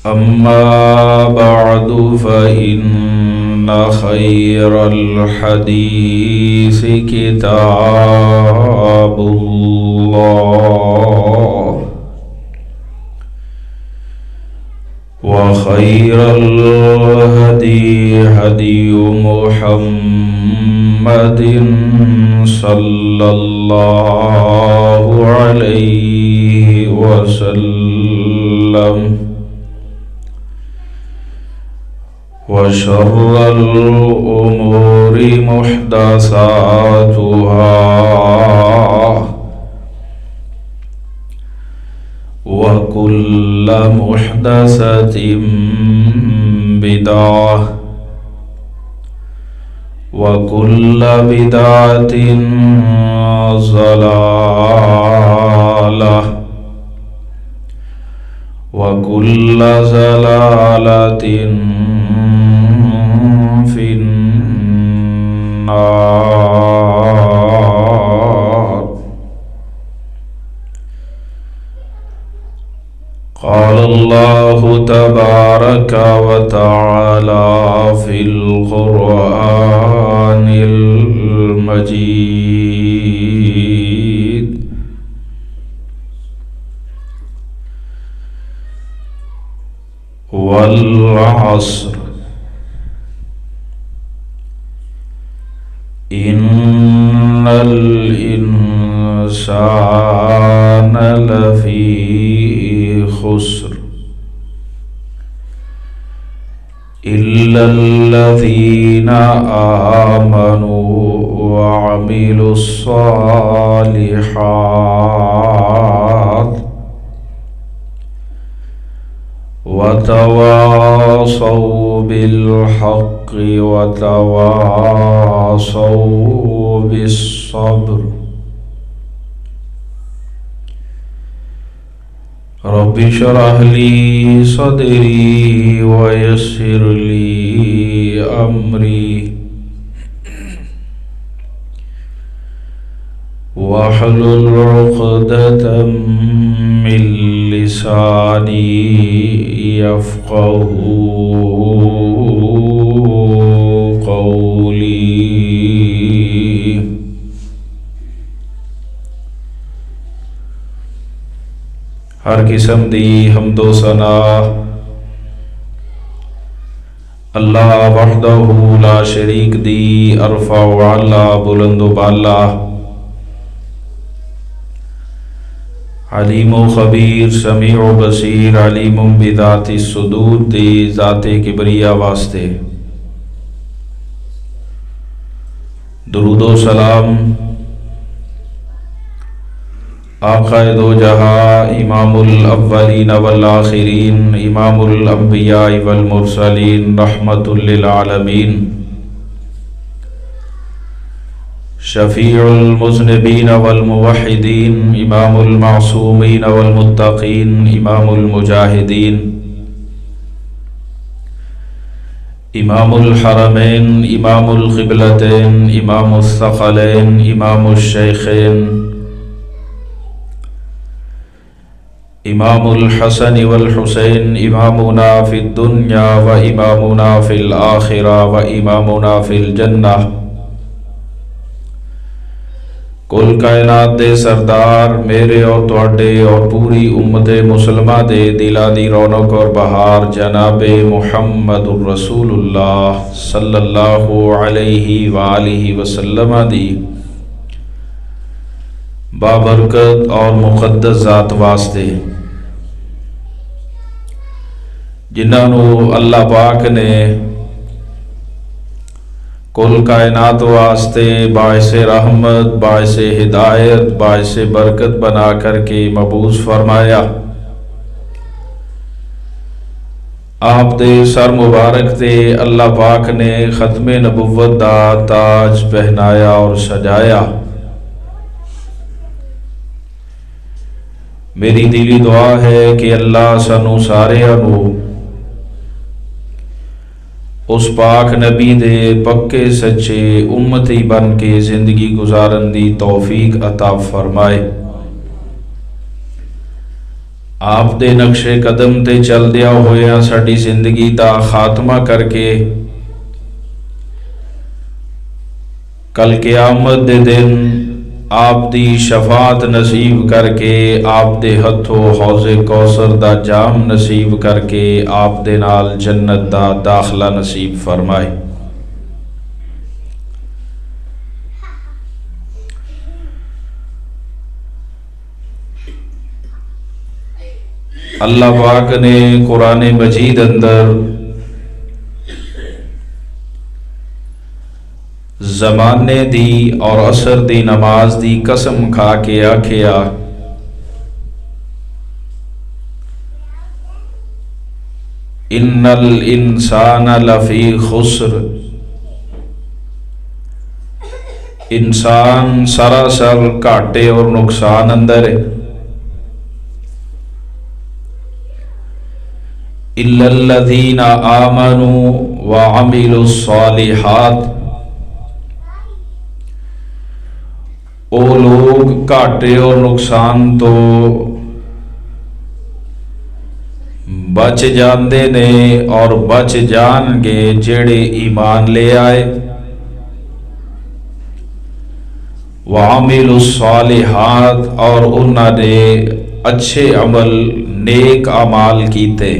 अम्मा बअदु फ़इन्न खैरल हदीस किताबुल्लाह व खैरल हदी हदियु मुहम्मदिन सल्लल्लाहु अलैहि वसल्लम व शर्रल उमूरि मुहदसातुहा व कुल्ल मुहदसतिन बिदअह व कुल्ल बिदअतिन ज़लालह व कुल्ल ज़लालतिन फिन्नार। क़ाल अल्लाहु तबारक व तआला फ़िल क़ुरआनिल मजीद वल अस्र इन्नल इंसान लफ़ी खुस्र इल्लल्लज़ीना आमनू व अमिलुस्सालिहात व तवासौ बिल हक़्क़ि व तवासौ बिस्सब्र। रब्बि इश्रह ली सदरी व यस्सिर ली अमरी वहलुल उक़दतम मिन लिसानी यफ़क़हू क़ौली। हर किस्म दी हम्दो सना अल्लाह वहदहू ला शरीक दी अरफ़ा व अला बुलंदो बाला अलीम खबीर समीउ बसीर अलीम बिदाति सुदूर दी ज़ाते किबरिया वास्ते दुरूदो सलाम आक़ाए दो जहां इमामुल अव्वलीन वल आखिरीन इमामुल अंबिया वल मुरसलीन रहमतुल लिल आलमीन शफ़ीउल मुज़निबीन वल मुवहिदीन इमामुल मासूमीन वल मुत्तक़ीन इमामुल मुजाहिदीन इमामुल हरमैन इमामुल क़िबलतैन इमामुस सक़लैन इमामुश शैख़ैन इमामुल हसन वल हुसैन इमामुना फ़िद दुन्या व इमामुना फ़िल आखिरा व इमामुना फ़िल जन्नह। कुल कायनात दे सरदार मेरे और तुहाडे और पूरी उम्मते मुसलमा दे दिला दी रौनक और बहार जनाबे मुहम्मदुर रसूलुल्लाह सल्लल्लाहु अलैहि व आलिहि वसल्लम दी बाबरकत और मुक़द्दस ज़ात वास्ते जिन्होंने अल्लाह पाक ने कुल कायनात वास्ते बाइसे रहमत बाइसे हिदायत बाइसे बरकत बना करके मबूस फरमाया। आप दे सर मुबारक ते अल्लाह पाक ने ख़त्मे नबुव्वत दा ताज पहनाया और सजाया। मेरी दिली दुआ है कि अल्लाह सानू सारियां नू उस पाक नबी दे पक्के सच्चे उम्मती बन के जिंदगी गुजारन दी तौफीक अता फरमाए। आप दे नक्शे कदम ते चलदिया होया साडी जिंदगी दा खात्मा करके कल क़यामत दे दिन आप दी शफात नसीब करके आप दे हथों हौज़े कौसर दा जाम नसीब करके आप दे नाल जन्नत दा दाखला नसीब फरमाए। अल्लाह पाक ने कुरान मजीद अंदर ज़माने दी और असर दी नमाज दी कसम खा के आखिया इन्नल इंसान लफी खुस्र, इंसान सरासर घाटे और नुकसान अंदर है। इल्लल्लज़ीना आमनू व अमिलुस्सालिहात, वो लोग घाटे और नुकसान तो बच जाते ने और बच जाएंगे जेड़े ईमान ले आए। वामिलुस्सालिहात, और उन्होंने अच्छे अमल नेक अमाल कीते।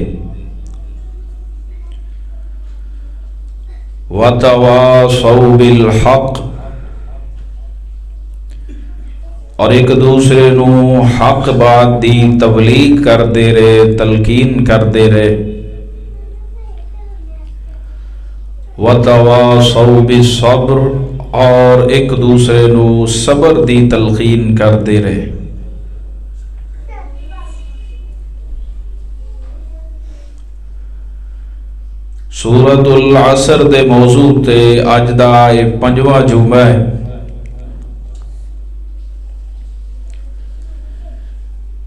वतवासौ बिल हक, और एक दूसरे नू हक बात दी तबलीग करते रहे, तलकीन करते रहे। वतवासौ बिस्सब्र, और एक दूसरे नू सब्र दी तलकीन करते रहे। सूरतुल असर दे मौजू ते अज दा 5वां जुमा है।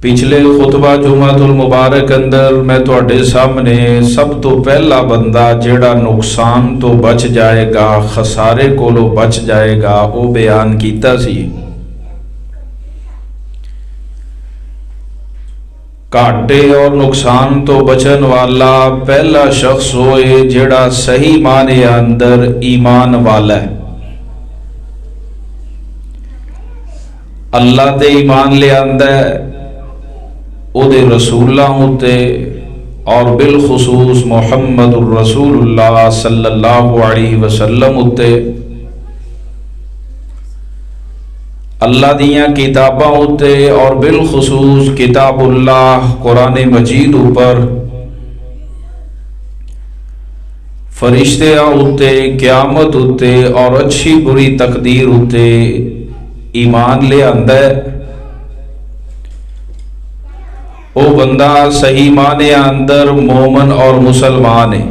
पिछले खुतबा जुमातुल मुबारक अंदर मैं तुहाडे सामने सब तो पहला बंदा जेड़ा नुकसान तो बच जाएगा, खसारे कोलों बच जाएगा, वो बयान कीता सी। घाटे और नुकसान तो बचन वाला पहला शख्स होए जेड़ा सही माने अंदर ईमान वाला है। अल्लाह ते ईमान ले आंदा है, उहदे रसूलां उत्ते और बिलखुसूस मुहम्मदुर रसूलुल्लाह सल्लल्लाहु अलैहि वसल्लम उत्ते, अल्लाह दियां किताबां उत्ते और बिलखुसूस किताबुल्लाह कुरान मजीद ऊपर, फरिश्तियां उत्ते, क़यामत उत्ते और अच्छी बुरी तकदीर उत्ते ईमान ले आंदा है। वो बंदा सही माने अंदर मोमन और मुसलमान है।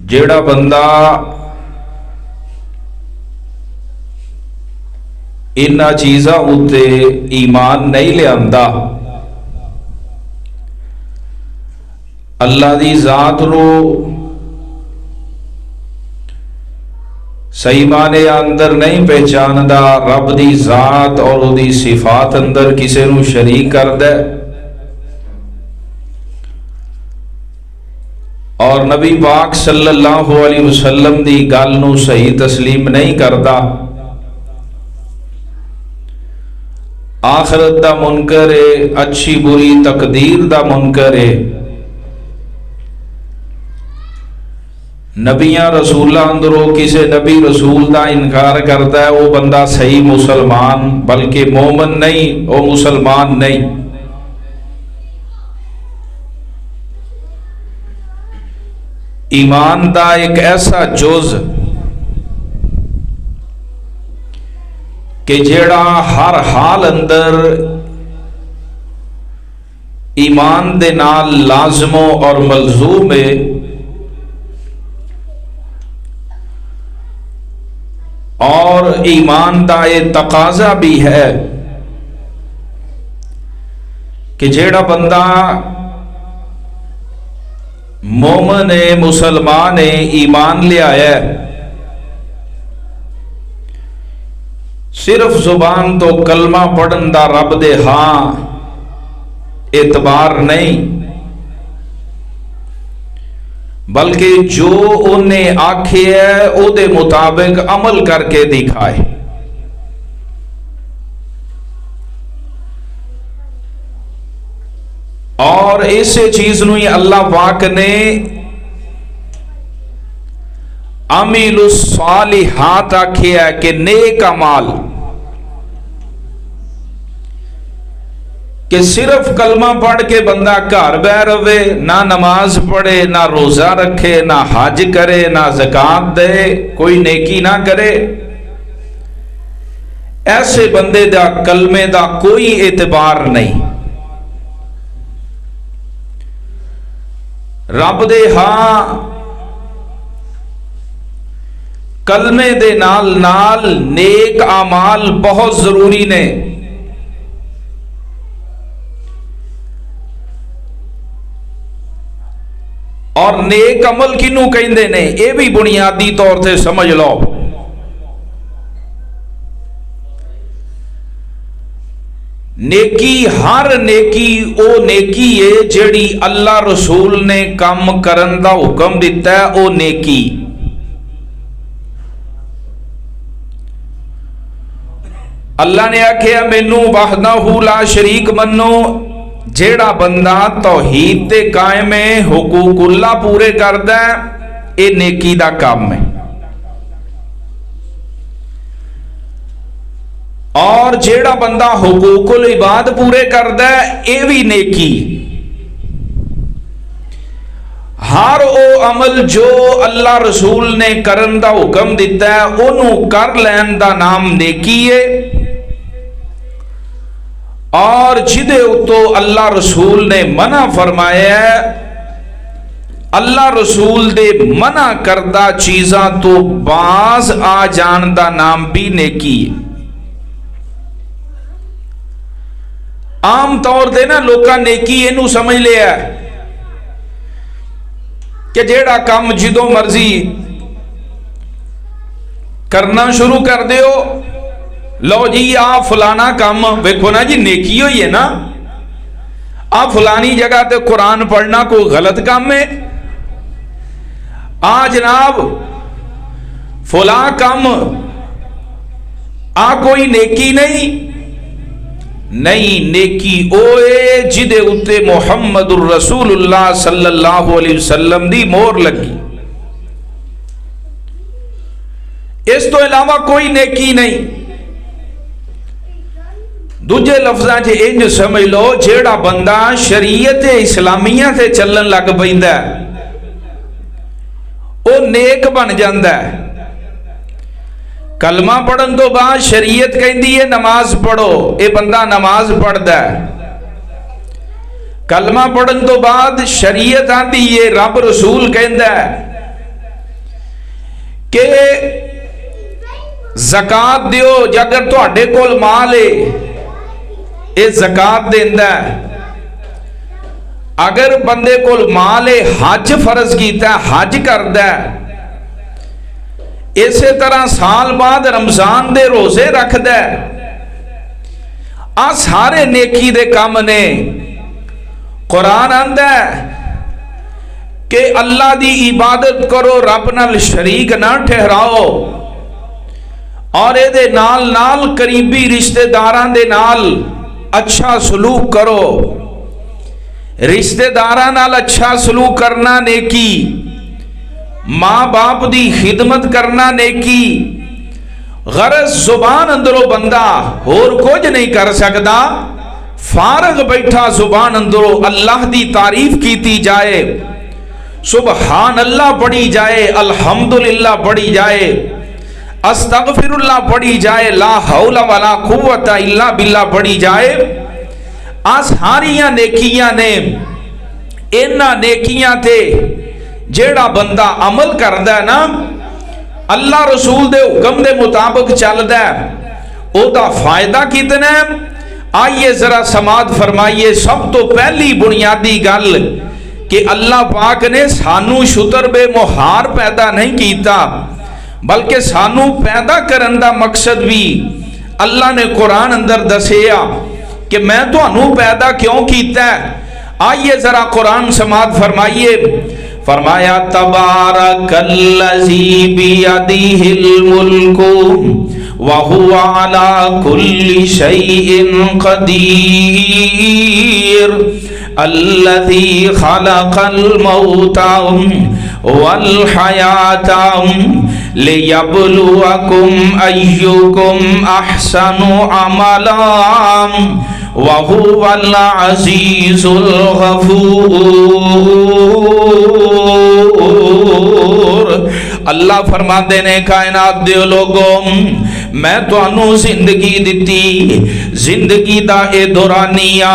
जेड़ा बंदा इन्हां चीज़ां उत्ते ईमान नहीं लियांदा, अल्लाह दी जात नू सही माने अंदर नहीं पहचानदा, रब दी जात और उहदी सिफात अंदर किसे नू शरीक करदा और नबी पाक सल्लल्लाहु अलैहि वसल्लम दी गल नू सही तस्लीम नहीं करदा, आखिरत दा मुनकर है, अच्छी बुरी तकदीर दा मुनकर है, नबियां रसूलां अंदरों किसे नबी रसूल का इनकार करता है, वो बंदा सही मुसलमान बल्कि मोमन नहीं, वो मुसलमान नहीं। ईमान का एक ऐसा जुज कि जेड़ा हर हाल अंदर ईमान दे नाल लाजमो और मलजूम है, और ईमान का ये तकाजा भी है कि जेड़ा बंदा मोमन है, मुसलमान है, ईमान ले आया है, सिर्फ जुबान तो कलमा पढ़न दा रब दे हां एतबार नहीं, बल्कि जो उन्हें आखे है उहदे मुताबिक अमल करके दिखाए। और इस चीज नूं ही अल्लाह पाक ने अमीलुस सालिहात आखिया है कि नेक अमाल, कि सिर्फ कलमा पढ़ के बंदा घर बह रहे, ना नमाज पढ़े, ना रोजा रखे, ना हज करे, ना ज़कात दे, कोई नेकी ना करे, ऐसे बंदे दा कलमे दा कोई एतबार नहीं। रब दे हां कलमे दे नाल नाल नेक आमाल बहुत जरूरी ने। और नेक अमल किनू कहंदे ने यह भी बुनियादी तौर से समझ लो। नेकी हर नेकी ओ नेकी है जिहड़ी अल्लाह रसूल ने काम करन दा हुक्म दिता है, ओ नेकी। अल्लाह ने आख्या मैनू वहदहू ला शरीक मनो, जेड़ा बंदा तौहीद ते कायम है, हुकूकुल्लाह पूरे करदा है, ये नेकी दा काम है। और जेड़ा बंदा हुकूकुल इबाद पूरे करदा है, ये भी नेकी। हर ओ अमल जो अल्लाह रसूल ने करन दा हुक्म दिता है, ओनू कर लैन दा नाम नेकी है। और जिदे उतो अल्लाह रसूल ने मना फरमाया है, अल्लाह रसूल दे मना करदा चीज़ां तो बाज आ जान दा नाम भी नेकी है। आम तौर से ना लोग नेकी इनू समझ लिया कि जेड़ा काम जिदों मर्जी करना शुरू कर दियो, लो जी आ फलाना काम वेखो ना जी नेकी होई है ना, आ फलानी जगह ते कुरान पढ़ना कोई गलत काम है, आ जनाब फला काम आ कोई नेकी नहीं। नहीं, नेकी ओए जिदे उत्ते मुहम्मदुर रसूलुल्लाह सल्लल्लाहु अलैहि वसल्लम दी मोहर लगी, इस तो इलावा कोई नेकी नहीं। दूजे लफ्जां च इंज समझ लो, जेड़ा बंदा शरीयत इस्लामिया से चलन लग पैंदा वो नेक बन जाता है। कलमा पढ़न तो बाद शरीयत कहती है नमाज पढ़ो, ये बंदा नमाज पढ़ता है। कलमा पढ़न तो बाद शरीयत आती है, रब रसूल कहता है कि ज़कात दियो, अगर तुहाडे कोल माल है ये ज़कात देंदा है। अगर बंदे कोल माल है, हज फर्ज कीता, हज करदा है। इसे तरह साल बाद रमजान दे रोजे रखदा है। आ सारे नेकी दे काम ने। कुरान आंदा है कि अल्लाह दी इबादत करो, रब नाल शरीक ना ठहराओ, और एदे नाल नाल करीबी रिश्तेदारां दे नाल अच्छा सलूक करो। रिश्तेदारां नाल अच्छा सलूक करना नेकी, मां बाप दी खिदमत करना नेकी। गरज जुबान अंदरों बंदा होर कुछ नहीं कर सकता, फारग बैठा जुबान अंदरों अल्लाह दी तारीफ कीती जाए, सुबहान अल्लाह पढ़ी जाए, अल्हम्दुलिल्लाह पढ़ी जाए, अस्तगफिरुल्लाह पढ़ी जाए, ला हौला वला कुव्वता इल्ला बिल्लाह पढ़ी जाए। आ सारियां नेकियां ने। इन्हां नेकियां ते जेड़ा बंदा अमल करदा है ना, अल्लाह रसूल दे हुक्म दे मुताबिक चलदा है, ओदा फायदा कितना है? आइए जरा समात फरमाइए। सब तो पहली बुनियादी गल कि अल्लाह पाक ने सानू शुतर बे मुहार पैदा नहीं कीता, बल्कि सानू पैदा करन दा मकसद भी अल्लाह ने कुरान अंदर दसिया कि मैं तुहानू पैदा क्यों किया है। आइए जरा कुरान समात फरमाइए। फरमाया तबारकल्लज़ी बियदिहिल मुल्कु व हुवा अला कुल्ली शैइन क़दीर अल्लज़ी खलक़ल मौता वल हयाता लियब्लुवकुम अय्युकुम अहसनु अमला व हुवल अज़ीज़ुल गफ़ूर। अल्लाह फरमाते ने कायनात दे लोगों मैं तुहानू जिंदगी दिती, जिंदगी दा ए दौरानिया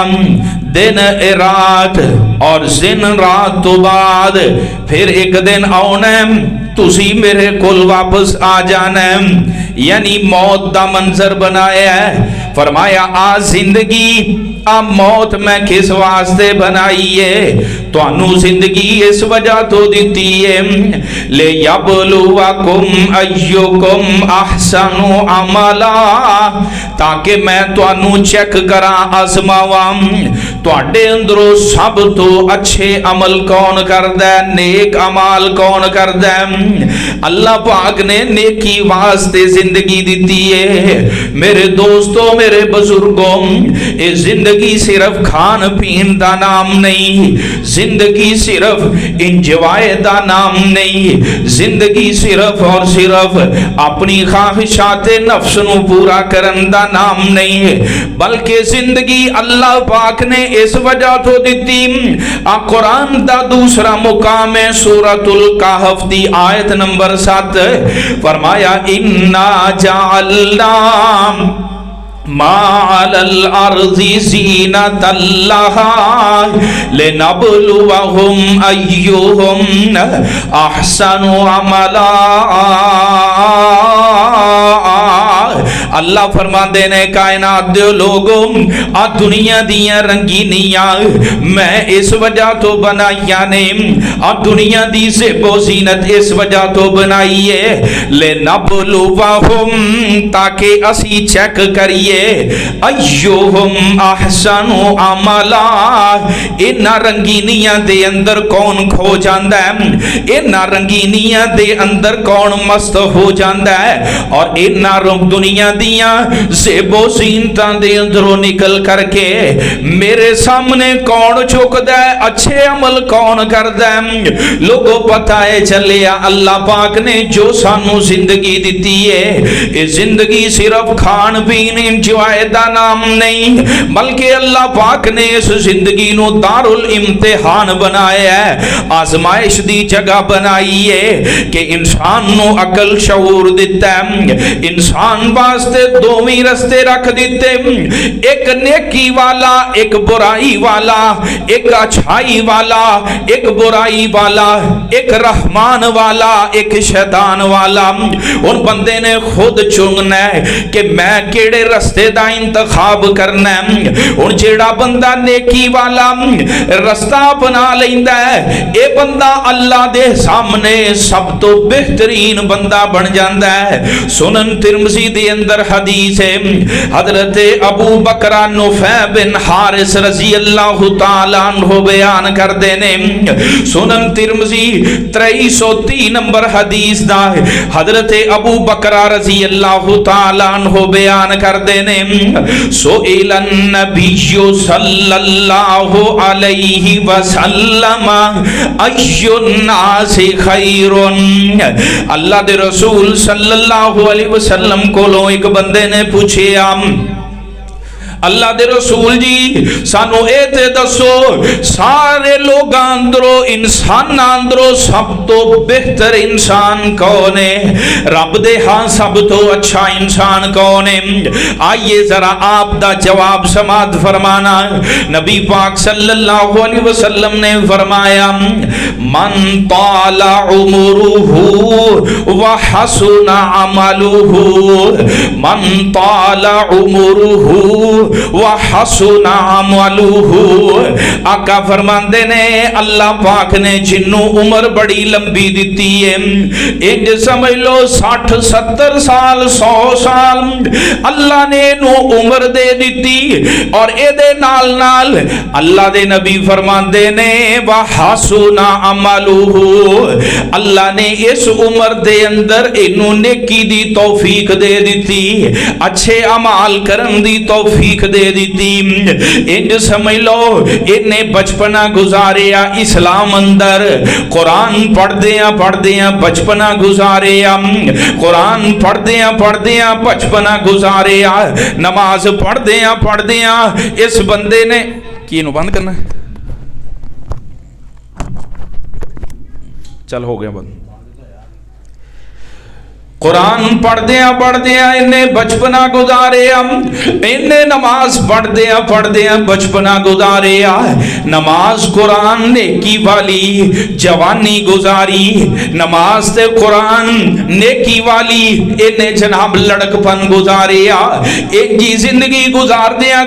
दिन ए रात और दिन रात तो बाद फिर एक दिन आना तुसी मेरे कोल वापस आ जाना, यानी मौत दा मंजर बनाया है। फरमाया आ जिंदगी आ मौत मैं किस वास्ते बनाई है, तुहानू जिंदगी इस वजह तो दी है ले यबलुवकुम अय्युकुम अहसनु अमला, ताकि मैं तुहानू चेक करा आजमावां तुहाडे अंदरों सब तो अच्छे अमल कौन करदा है, नेक अमाल कौन करदा है। अल्लाह पाक ने नेकी वास्ते जिंदगी दी है। मेरे दोस्तों मेरे बुजुर्गों ये जिंदगी सिर्फ खान पीन का नाम नहीं, जिंदगी सिर्फ इंजॉय का नाम नहीं, जिंदगी सिर्फ और सिर्फ अपनी ख्वाहिशात नफ्स नू पूरा करन का नाम नहीं, बल्कि जिंदगी अल्लाह पाक ने इस वजह तो दी। आ कुरान का दूसरा मुकाम है सूरतुल कहफ दी आयत नंबर 7। फरमाया इन्ना जअलना माअल अर्ज़ि ज़ीनतल लहा लिनब्लुवहुम अय्युहुम अहसनु अमला। अल्लाह फरमाते ने कायनात दे लोगों आ दुनिया दियां रंगीनियां मैं इस वजह तो बनाइया ने, आ दुनिया दी ज़ेबो ज़ीनत इस वजह तो बनाई है लिनब्लुवहुम ताकि असी चेक करिए अय्युहुम अहसनु अमला, इन्हां रंगीनियां दे अंदर कौन खो जांदा है, इन्हां रंगीनियां दे अंदर कौन मस्त हो जांदा है और इन्हां दुनिया ज़ेबो ज़ीनतां दे अंदरों निकल करके मेरे सामने कौन झुकदा है, अच्छे अमल कौन करदा है। लोगों पता है चलिया अल्लाह पाक ने जो सानू जिंदगी दी है ये जिंदगी सिर्फ खान पीन इंजॉय दा नाम नहीं, बल्कि अल्लाह पाक ने इस जिंदगी नू दारुल इम्तिहान बनाया है, आजमाइश दी जगह बनाई है कि इंसान नू अकल शऊर दिता है। इंसान वास्ते दो ही रस्ते रख दिते, एक नेकी वाला एक बुराई वाला, एक अच्छाई वाला एक बुराई वाला, एक रहमान वाला एक शैतान वाला। उन बंदे ने खुद चुनना है कि मैं केड़े रस्ते दा इंतखाब करना है। उन जेड़ा बंदा नेकी वाला रास्ता अपना लेंदा है ये बंदा अल्लाह दे सामने सब तो बेहतरीन बंदा बन जाता है। सुनन तिरमिज़ी दे अंदर हदीस है हजरत अबू बकरा नुफै बिन हारिस रजी अल्लाह तआला अन्हु बयान करते ने। सुनन तिरमिज़ी 303 नंबर हदीस दा हजरत अबू बकरा रजी अल्लाह तआला अन्हु बयान करते ने सुइलन नबिय्यु सल्लल्लाहु अलैहि वसल्लम अय्युन नासि खैरुन। अल्लाह दे रसूल सल्लल्लाहु अलैहि वसल्लम कोलों एक बंदे ने पूछे अल्लाह दे रसूल जी सानू ए ते दसो सारे लोग अंदरों इंसान अंदरों सब तो बेहतर इंसान कौन है, रब दे हाँ सब तो अच्छा इंसान कौन है। आइए जरा आप दा जवाब समात फरमाना। नबी पाक सल्लल्लाहु अलैहि वसल्लम ने फरमाया मन ताला उमरुहु व हसुना अमलुहु, मन ताला उमरुहु व हसुना अमलुहु। आका फरमांदे ने अल्लाह पाक ने जिन्नू उम्र बड़ी लंबी दिती है, इंज समझ लो 60-70 साल 100 साल अल्लाह ने इनू उम्र दे दिती। और एदे नाल नाल अल्लाह दे नबी फरमांदे ने व हसुना अमलुहु, अल्लाह ने इस उम्र दे अंदर इनू नेकी दी तौफीक दे दी, अच्छे अमाल करन दी तौफीक दे दी। इंज समझ लो इन्हें बचपना गुजारिया इस्लाम अंदर, कुरान पढ़दिया बचपना गुजारिया, कुरान पढ़दिया बचपना गुजारिया, नमाज पढ़दिया इस बंदे ने की नू बंद करना, चल हो गया बंद। कुरान पढ़दिया इन्हें बचपना गुजारिया, इन्हें नमाज पढ़दिया बचपना गुजारिया, नमाज कुरान नेकी वाली जवानी गुजारी, नमाज ते कुरान नेकी वाली इन्हें जनाब लड़कपन गुजारिया। एक जी जिंदगी गुजारदिया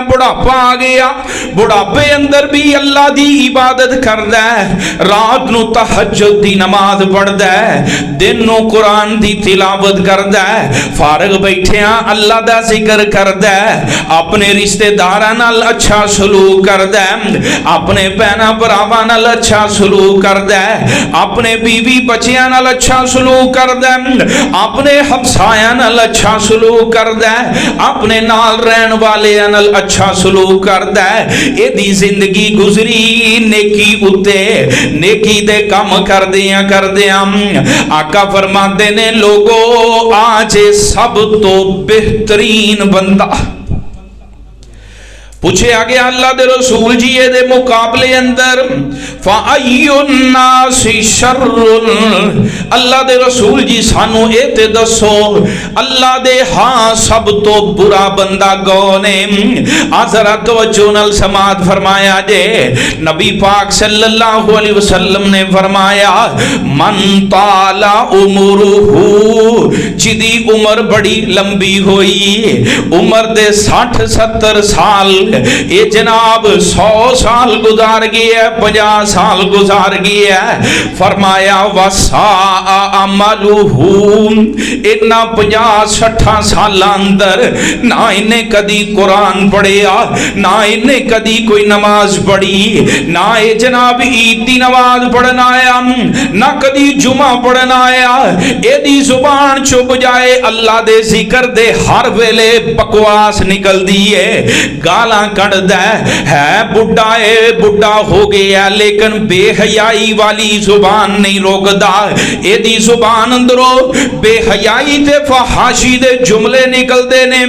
बुढ़ापा आ गया, बुढ़ापे अंदर भी अल्लाह दी इबादत करदा है, रात नू तहज्जुद दी नमाज पढ़दा है, दिन नू कुरान दी तिलावत करदा है, फारग बैठिया अल्लाह दा जिक्र करदा है, अपने रिश्तेदारां नाल अच्छा सलूक करदा है, अपने भैणां भरावां नाल अच्छा सलूक करदा है, अपने बीवी बच्चियां नाल अच्छा सलूक करदा है, अपने हमसायां नाल अच्छा सलूक करदा है, अपने नाल रहन वालियां नाल अच्छा सलूक करदा है। एदी जिंदगी गुजरी नेकी उत्ते, नेकी दे काम करदियां आका फरमाते ने लोगो आज सब तो बेहतरीन बंदा पूछे आ गया अल्लाह दे रसूल जी ये मुकाबले अंदर फ़अय्युन्नासी शर्रुन, अल्लाह दे रसूल जी सानू ये ते दसो अल्लाह दे हाँ सब तो बुरा बंदा कौन है। जरा तवज्जो नाल समात फरमाया जे नबी पाक सल्लल्लाहु अलैहि वसल्लम ने फरमाया मन ताला उमरुहु, जिदी उम्र बड़ी लंबी हुई, उम्र दे 60-70 साल, ये जनाब 100 साल गुजार गया, 50 साल गुजार गया, फरमाया वसा अमलुहु, इन्ना 50-60 साल अंदर ना इन्हें कदी कुरान पढ़िया, ना इन्हें कदी कोई नमाज पढ़ी, ना ये जनाब ईद दी नमाज पढ़ना आया, ना कदी जुमा पढ़ना आया, एदी जुबान चुप जाए अल्लाह दे जिक्र दे हर वेले बकवास निकलदी है, गाला कढ़दा है, बुढ़ा हो गया लेकिन बेहयाई वाली जुबान नहीं रोकदा, एदी जुबान अंदरों बेहयाई ते फहाशी दे जुमले निकलदे ने,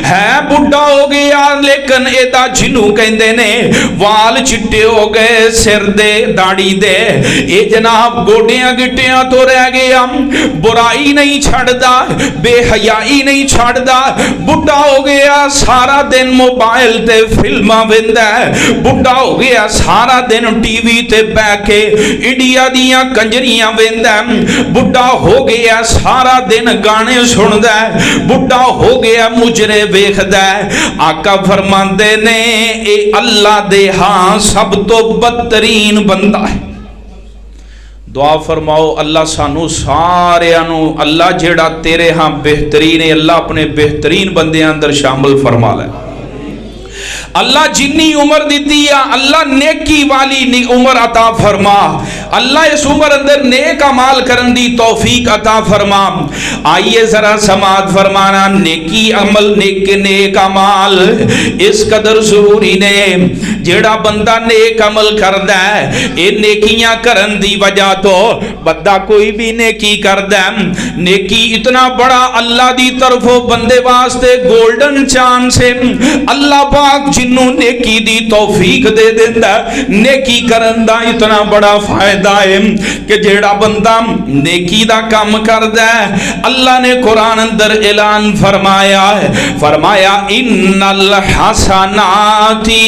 है बुढ़ा हो गया लेकिन एदा जिन्नू कहंदे ने वाल चिट्टे हो गए सिर दे दाढ़ी दे, ए जनाब गोडियां गिट्टियां तो रह गया, बुराई नहीं छड़दा, बेहयाई नहीं छड़दा, बुढ़ा हो गया सारा दिन मोबाइल ते फिल्मा वेंदा है, बुढ़ा हो गया सारा दिन टीवी ते बैठे इंडिया दियां कंजरियां वेंदा है, बुढ़ा हो गया सारा दिन गाने सुनदा है, बुढ़ा हो गया मुजरे वेखदा है। आका फरमांदे ने ए अल्लाह दे हां सब तो बदतरीन बंदा है। दुआ फरमाओ अल्लाह सानू सारियां नू अल्लाह जेड़ा तेरे हां बेहतरीन है अल्लाह अपने बेहतरीन बंदियां अंदर शामिल फरमा ले। अल्लाह जिन्नी उम्र दी अल्लाह नेकी वाली उम्र अता फरमा, अल्लाह इस उम्र अंदर नेक अमाल करन दी तौफीक अता फरमा। आइए जरा समात फरमाना नेकी अमल नेक अमाल इस कदर जरूरी ने, जेड़ा बंदा नेक अमल करदा है ये नेकियां करन दी वजह तो बंदा कोई भी नेकी करदा है, नेकी इतना बड़ा अल्लाह दी तरफों बंदे वास्ते गोल्डन चांस है। अल्लाह पाक जिन्हों नेकी दी तौफीक दे देंदा। नेकी करन दा इतना बड़ा फायदा है कि जेड़ा बंदा नेकी दा काम करदा है, अल्लाह ने कुरान अंदर ऐलान फरमाया है, फरमाया इन्नल हसनाती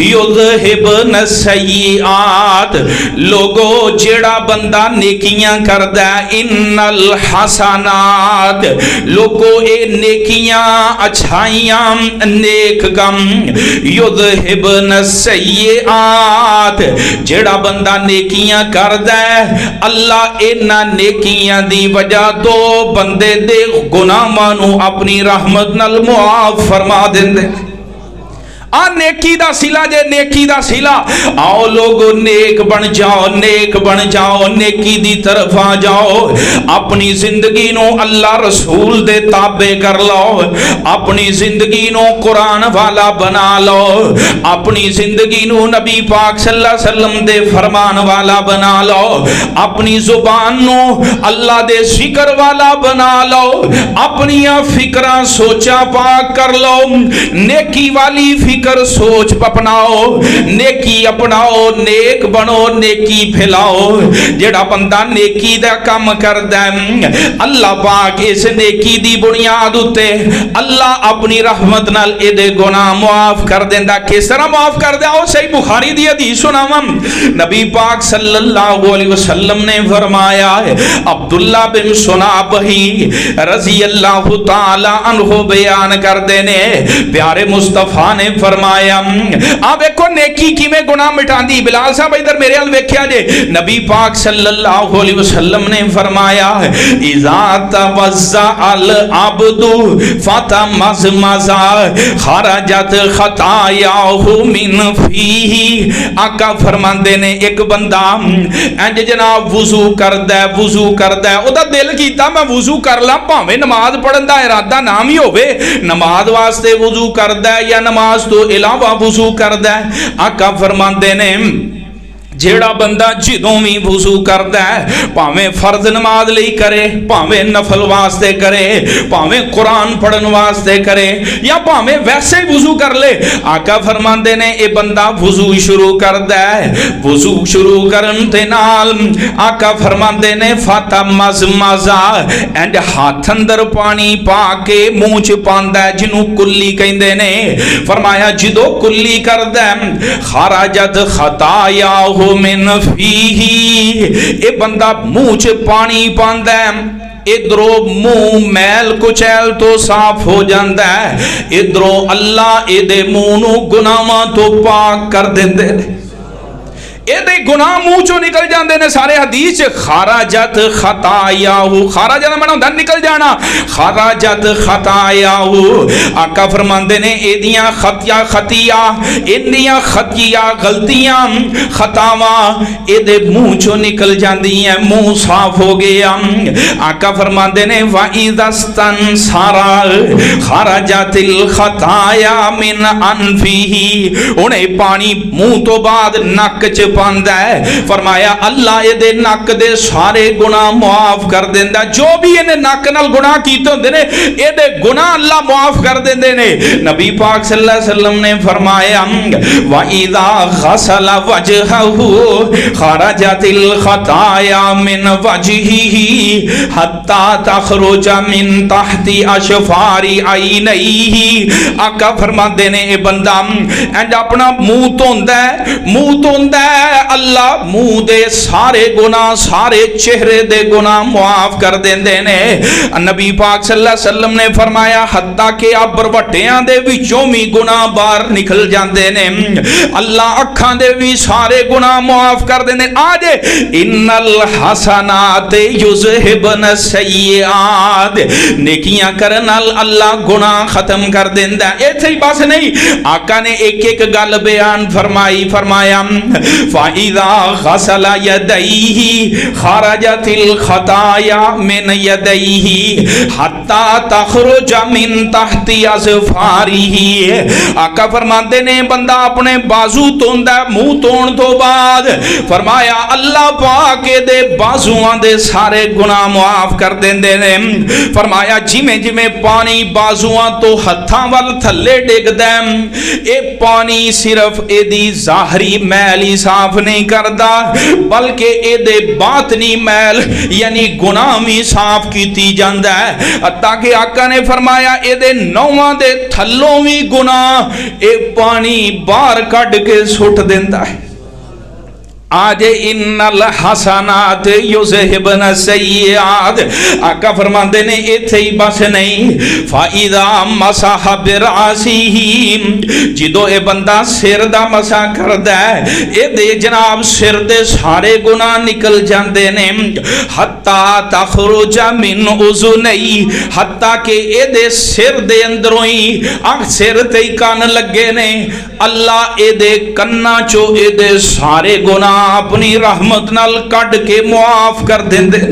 युज़हिबन सय्यिआत। लोगो जेड़ा बंदा नेकियां करदा है, इन्नल हसनात, लोगो ए नेकियां अच्छाइयां नेक काम, युज़हिबन सय्यिआत, जेड़ा बंदा नेकियां करदा है, अल्लाह इन्हां नेकियां दी वजह तो बंदे दे गुनाहां नूं अपनी रहमत नाल मुआफ फरमा देंदे। आ नेकी दा सिला जे नेकी दा सिला। आओ लोगो नेक बन जाओ, नेक बन जाओ, नेकी दी तरफ आ जाओ। अपनी जिंदगी नो अल्लाह रसूल दे ताबे कर लो, अपनी जिंदगी नो कुरान वाला बना लो, अपनी जिंदगी नो नबी पाक सल्लल्लाहु अलैहि वसल्लम दे फरमान वाला बना लो, अपनी जुबान नो अल्लाह दे जिक्र वाला बना लो, अपनी फिक्रा सोचा पाक कर लो, नेकी वाली फिक्र सोच अपनाओ, नेकी अपनाओ, नेक बनो, नेकी फैलाओ। जेड़ा बंदा नेकी दा काम करदा है, अल्लाह पाक इस नेकी दी बुनियाद उत्ते अल्लाह अपनी रहमत नाल एदे गुनाह माफ कर देंदा। किस तरह माफ करदा? ओ सही बुखारी दी हदीस सुनावां। नबी पाक सल्लल्लाहु अलैहि वसल्लम ने फरमाया है, अब्दुल्ला बिन सुनाबही रजी अल्लाह तआला अन्हु बयान करदे ने, प्यारे मुस्तफा ने फरमाया, आ देखो नेकी किवें गुनाह मिटांदी। बिलाल साहब इधर मेरे अल वेख्या जे, नबी पाक सल्लल्लाहु अलैहि वसल्लम ने फरमाया, इज़ा तवज़्ज़ा अल अब्दु फतमज़मज़ा खरजत खतायाहु मिन फीही। आका फरमांदे ने एक बंदा इंज जनाब वुजू करदा है, वुजू करदा है, ओदा दिल कीता मैं वुजू कर ला, भावें नमाज पढ़न दा इरादा ना भी होवे, नमाज वास्ते वुजू करदा है या नमाज तो इलावा वुजू करदा है। आका फरमांदे ने जेड़ा बंदा जिदों भी वुजू करदा है, भावें फर्ज नमाज लई करे, भावें नफल वास्ते करे, भावें कुरान पढ़न वास्ते करे, या भावें वैसे ही वुजू कर ले, आका फरमांदे ने ये बंदा वुजू शुरू करदा है। वुजू शुरू करन ते नाल आका फरमांदे ने फतमज़मज़ा, एंड हाथ अंदर पानी पा के मुंह च पांदा है, जिन्हों कुल्ली कहंदे ने। फरमाया जिदों कुल्ली करदा है, खरजत खतायाहु मिन फीही, ए बंदा मुंह च पानी पांदा है, इधरों मुंह मैल कुचैल तो साफ हो जाता है, इधरों अल्लाह एदे मुंह नू गुनाहां तो पाक कर देंदे ने। एदे गुनाह मुंह चो निकल जाते हैं सारे। हदीस खराजत खतायाहु, खराजत माना होंदा निकल जाना, खराजत खतायाहु। आका फरमांदे ने एदियां खतिया खतिया, इंदियां खतिया गलतियां खतावां एदे मुंह चो निकल जाती हैं, मुंह साफ हो गया। आका फरमांदे ने वाइदस्तन सारा खराजतिल खताया मिन अनफिही, उन्हें पानी मुंह तो बाद नक च पांदा है। फरमाया अल्लाह ये नक दे सारे गुनाह माफ कर देंदा। जो भी इन्हें नक नाल गुनाह कीते होंदे ने, ये गुनाह अल्लाह माफ कर देंदे ने। नबी पाक सल्लल्लाहु अलैहि वसल्लम ने फरमाया व इज़ा गसला वजहहु खरजतिल खताया मिन वजहिही हत्ता तखरुजा मिन तहती अशफारी आइनैही। आका फरमाते ने ये बंदा इंज अपना मुंह धोंदा है, मुंह धोंदा है, अल्लाह मुंह दे सारे गुनाह, सारे चेहरे दे गुनाह माफ कर देंदे ने। नबी पाक सल्लल्लाहु अलैहि वसल्लम ने फरमाया हत्ता के बरवटियां दे विचों भी गुनाह बाहर निकल जाते ने, अल्लाह अखां दे भी सारे गुनाह माफ कर देंदे। आज इन्नल हसनात युज़हिबन सय्यिआत, नेकियां करन नाल अल्लाह गुनाह खत्म कर देंदा। इत्थे ही बस नहीं, आका ने एक एक गल बयान फरमाई। फरमाया फ़इज़ा ग़सला यदैहि ख़रजतिल ख़ताया मिन यदैहि हत्ता तख़रुज मिन तहति अज़फ़ारिही। आका फरमाते ने बंदा अपने बाजू धोंदा मुंह धोण तो बाद फरमाया अल्लाह पाक दे बाजुआं दे सारे गुनाह माफ कर देंदे ने। फरमाया जिमें जिमें पानी बाजुआं तो हत्थां वल थल्ले डिगदा ए पानी सिर्फ एदी ज़ाहरी मैल ही साफ नहीं करदा बल्कि एदे बातनी मैल यानी गुनाह भी साफ कीती जांदा है। ताकि आका ने फरमाया एदे नौवां दे थल्लों भी गुनाह ए पानी बाहर कढ़ के सुट देंदा है। आज इन्नल हसनात युज़हिबन सय्यिआत। आका फरमाते ने इत्थे ही बस नहीं फ़इज़ा मसह बिरासिही जिदों ये बंदा सिर दा मसा करदा है ये दे जनाब सिर दे सारे गुनाह निकल जाते ने। हत्ता तख़रुज मिन उज़ुनैहि हत्ता के ये दे सिर दे अंदरों ही सिर ते ही कान लगे ने अल्लाह ये दे कन्ना चो ये दे सारे गुनाह अपनी रहमत नाल कढ़ के मुआफ कर देंदे।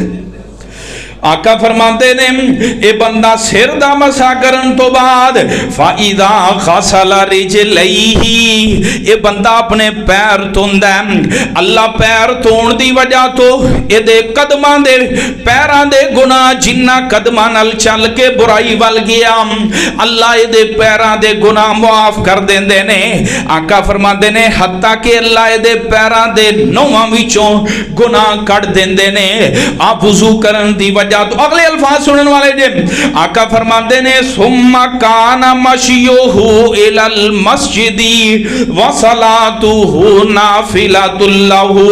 आका फरमाते ने ये बंदा सिर दा मसा करन तो बाद फ़इज़ा ग़सला रिजलैहि ये बंदा अपने पैर धोंदा अल्लाह पैर धोण दी वजह तो ये कदमां दे पैरां दे गुनाह जिन्ना कदमां नाल चल के बुराई वल गया अल्लाह ये पैरां दे गुनाह मुआफ कर देंदे ने। आका फरमाते ने हत्ता के अल्लाह ये पैरां दे नौवां विचों गुनाह कढ़ देंदे ने। आप वुज़ू करन दी वजह तो अगले अल्फाज सुनने वाले जे आका फरमाते ने सुम्मा काना मशियुहु इलल मस्जिदी व सलातुहु नाफिलतुल लहु।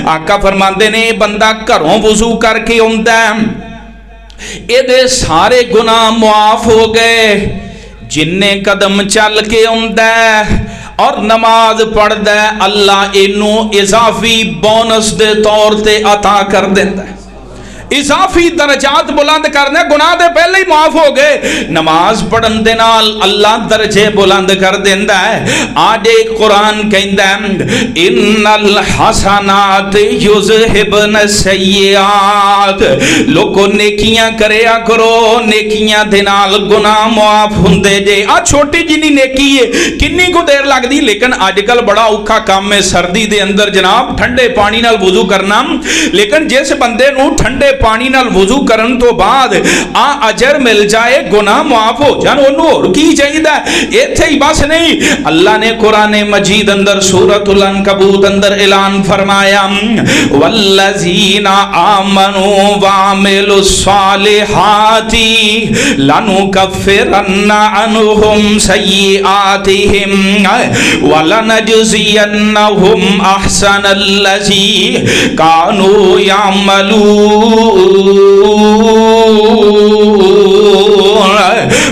आका फरमाते ने बंदा घरों वुज़ू करके आउंदा ये सारे गुनाह मुआफ हो गए जिन्ने कदम चल के आउंदा और नमाज पढ़दा अल्लाह इनू इजाफी बोनस दे तौर ते अता कर देंदा है। इजाफी दरजात बुलंद करने गुनाह दे पहले ही माफ हो गए नमाज पढ़न दे नाल अल्लाह दर्जे बुलंद कर देंदा है। आज कुरान कहंदा इन्नल हसनात युज़हिबन सय्यिआत लोगों नेकियां करया करो नेकियां दे नाल गुनाह माफ हुंदे जे। आ छोटी जिनी नेकी है किन्नी को देर लगदी लेकिन आजकल बड़ा औखा काम है सर्दी दे अंदर जनाब ठंडे पानी नाल वुज़ू करना। लेकिन जिस बंदे नूं ठंडे पानी नाल वुज़ू करन तो बाद आ अजर मिल जाए गुनाह माफ हो जान ओनू होर की चाहिदा। इत्थे ही बस नहीं अल्लाह ने कुरान मजीद अंदर सूरतुल अनकबूत अंदर ऐलान फरमाया वल्लज़ीना आमनू व अमिलुस सालिहाति लनुकफ्फिरन्ना अन्हुम सय्यिआतिहिम व लनजज़ियन्नहुम अहसनल्लज़ी कानू यअमलून।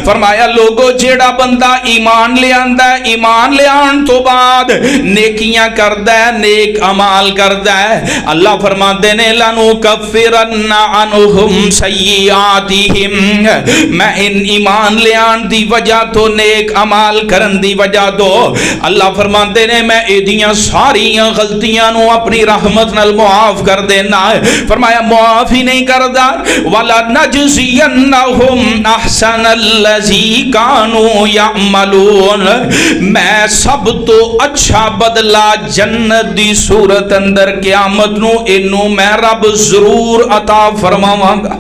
फरमाया लोगो जेड़ा बंदा ईमान ले आंदा है ईमान ले आन तो बाद नेकियां करदा है नेक अमाल करदा है अल्लाह फरमाते ने लानु कफ्फिरन्ना अन्हुम सय्यिआतिहिम मैं इन ईमान ले आन दी वजह तो नेक अमाल करन दी वजह तो अल्लाह फरमाते ने मैं एदियां सारियां गलतियां नु अपनी रहमत नाल मुआफ कर देना है। फरमाया मुआफ ही नहीं करदा वला नजज़ियन्नहुम अहसनल्लज़ी कानू यअमलून मैं सब तो अच्छा बदला जन्नत दी सूरत अंदर क़यामत नू इनू मैं रब जरूर अता फरमावांगा।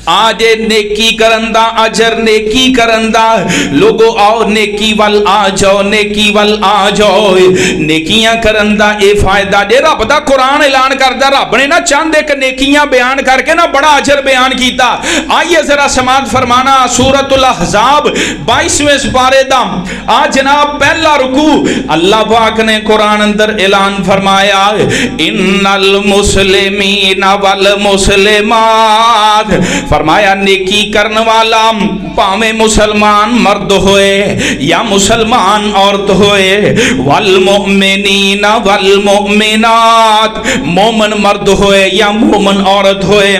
आज नेकी करन दा अजर नेकी करन दा लोगो आओ नेकी वल आ जाओ नेकी वल आ जाओ नेकियां करन दा ए फायदा जे रब दा कुरान ऐलान करदा रब ने ना चंद एक नेकियां बयान करके ना बड़ा अजर बयान कीता। आइए जरा समात फरमाना सूरतुल अहज़ाब 22वें सुपारे दा आ जनाब पहला रुकू अल्लाह पाक ने कुरान अंदर ऐलान फरमाया इन्नल मुस्लिमीन वल मुस्लिमात फरमाया नेकी करने वाला भावें मुसलमान मर्द होए या मुसलमान औरत होए, वल मुमिनीन वल मुमिनात, मोमन मर्द होए या मोमन औरत होए,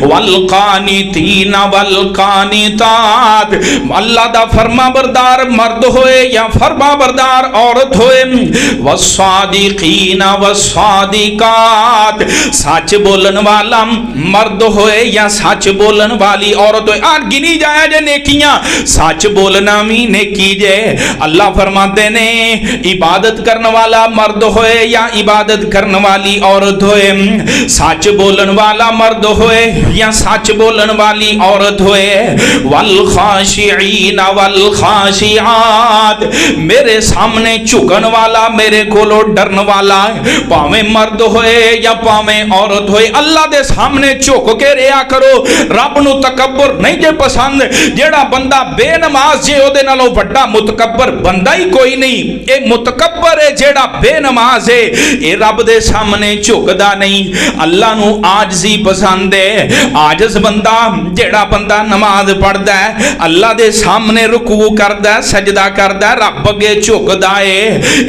वल कानितीन वल कानितात, अल्लाह दा फरमाबरदार मर्द होए या फरमाबरदार औरत होए, वस्सादिकीन वस्सादिकात, सच बोलन वाला मर्द होए या सच बोलन वाली औरत होए। आज गिनी जाया जे नेकियां, सच बोलना भी नेकी जे। अल्लाह फरमाते ने इबादत करने वाला मर्द होए या इबादत करने वाली औरत होए, सच बोलन वाला मर्द होए या सच बोलन वाली औरत होए, वल खाशिईन वल खाशिआत, मेरे सामने झुकन वाला, मेरे कोलों डरन वाला, भावें मर्द होए या भावें औरत होए, अल्लाह दे सामने झुक के रिया करो। रब नू तकब्बुर नहीं जे पसंद, जेड़ा बंदा बेनमाज जे ओदे नालों वड्डा मुतकब्बर बंदा ही कोई नहीं। ये मुतकब्बर है जेड़ा बेनमाज है, ये रब दे सामने झुकदा नहीं। अल्लाह नू आजजी पसंद है। आजज बंदा, जेड़ा बंदा नमाज पढ़दा है, अल्लाह दे सामने रुकू करदा है, सजदा करदा है, रब अगे झुकदा है।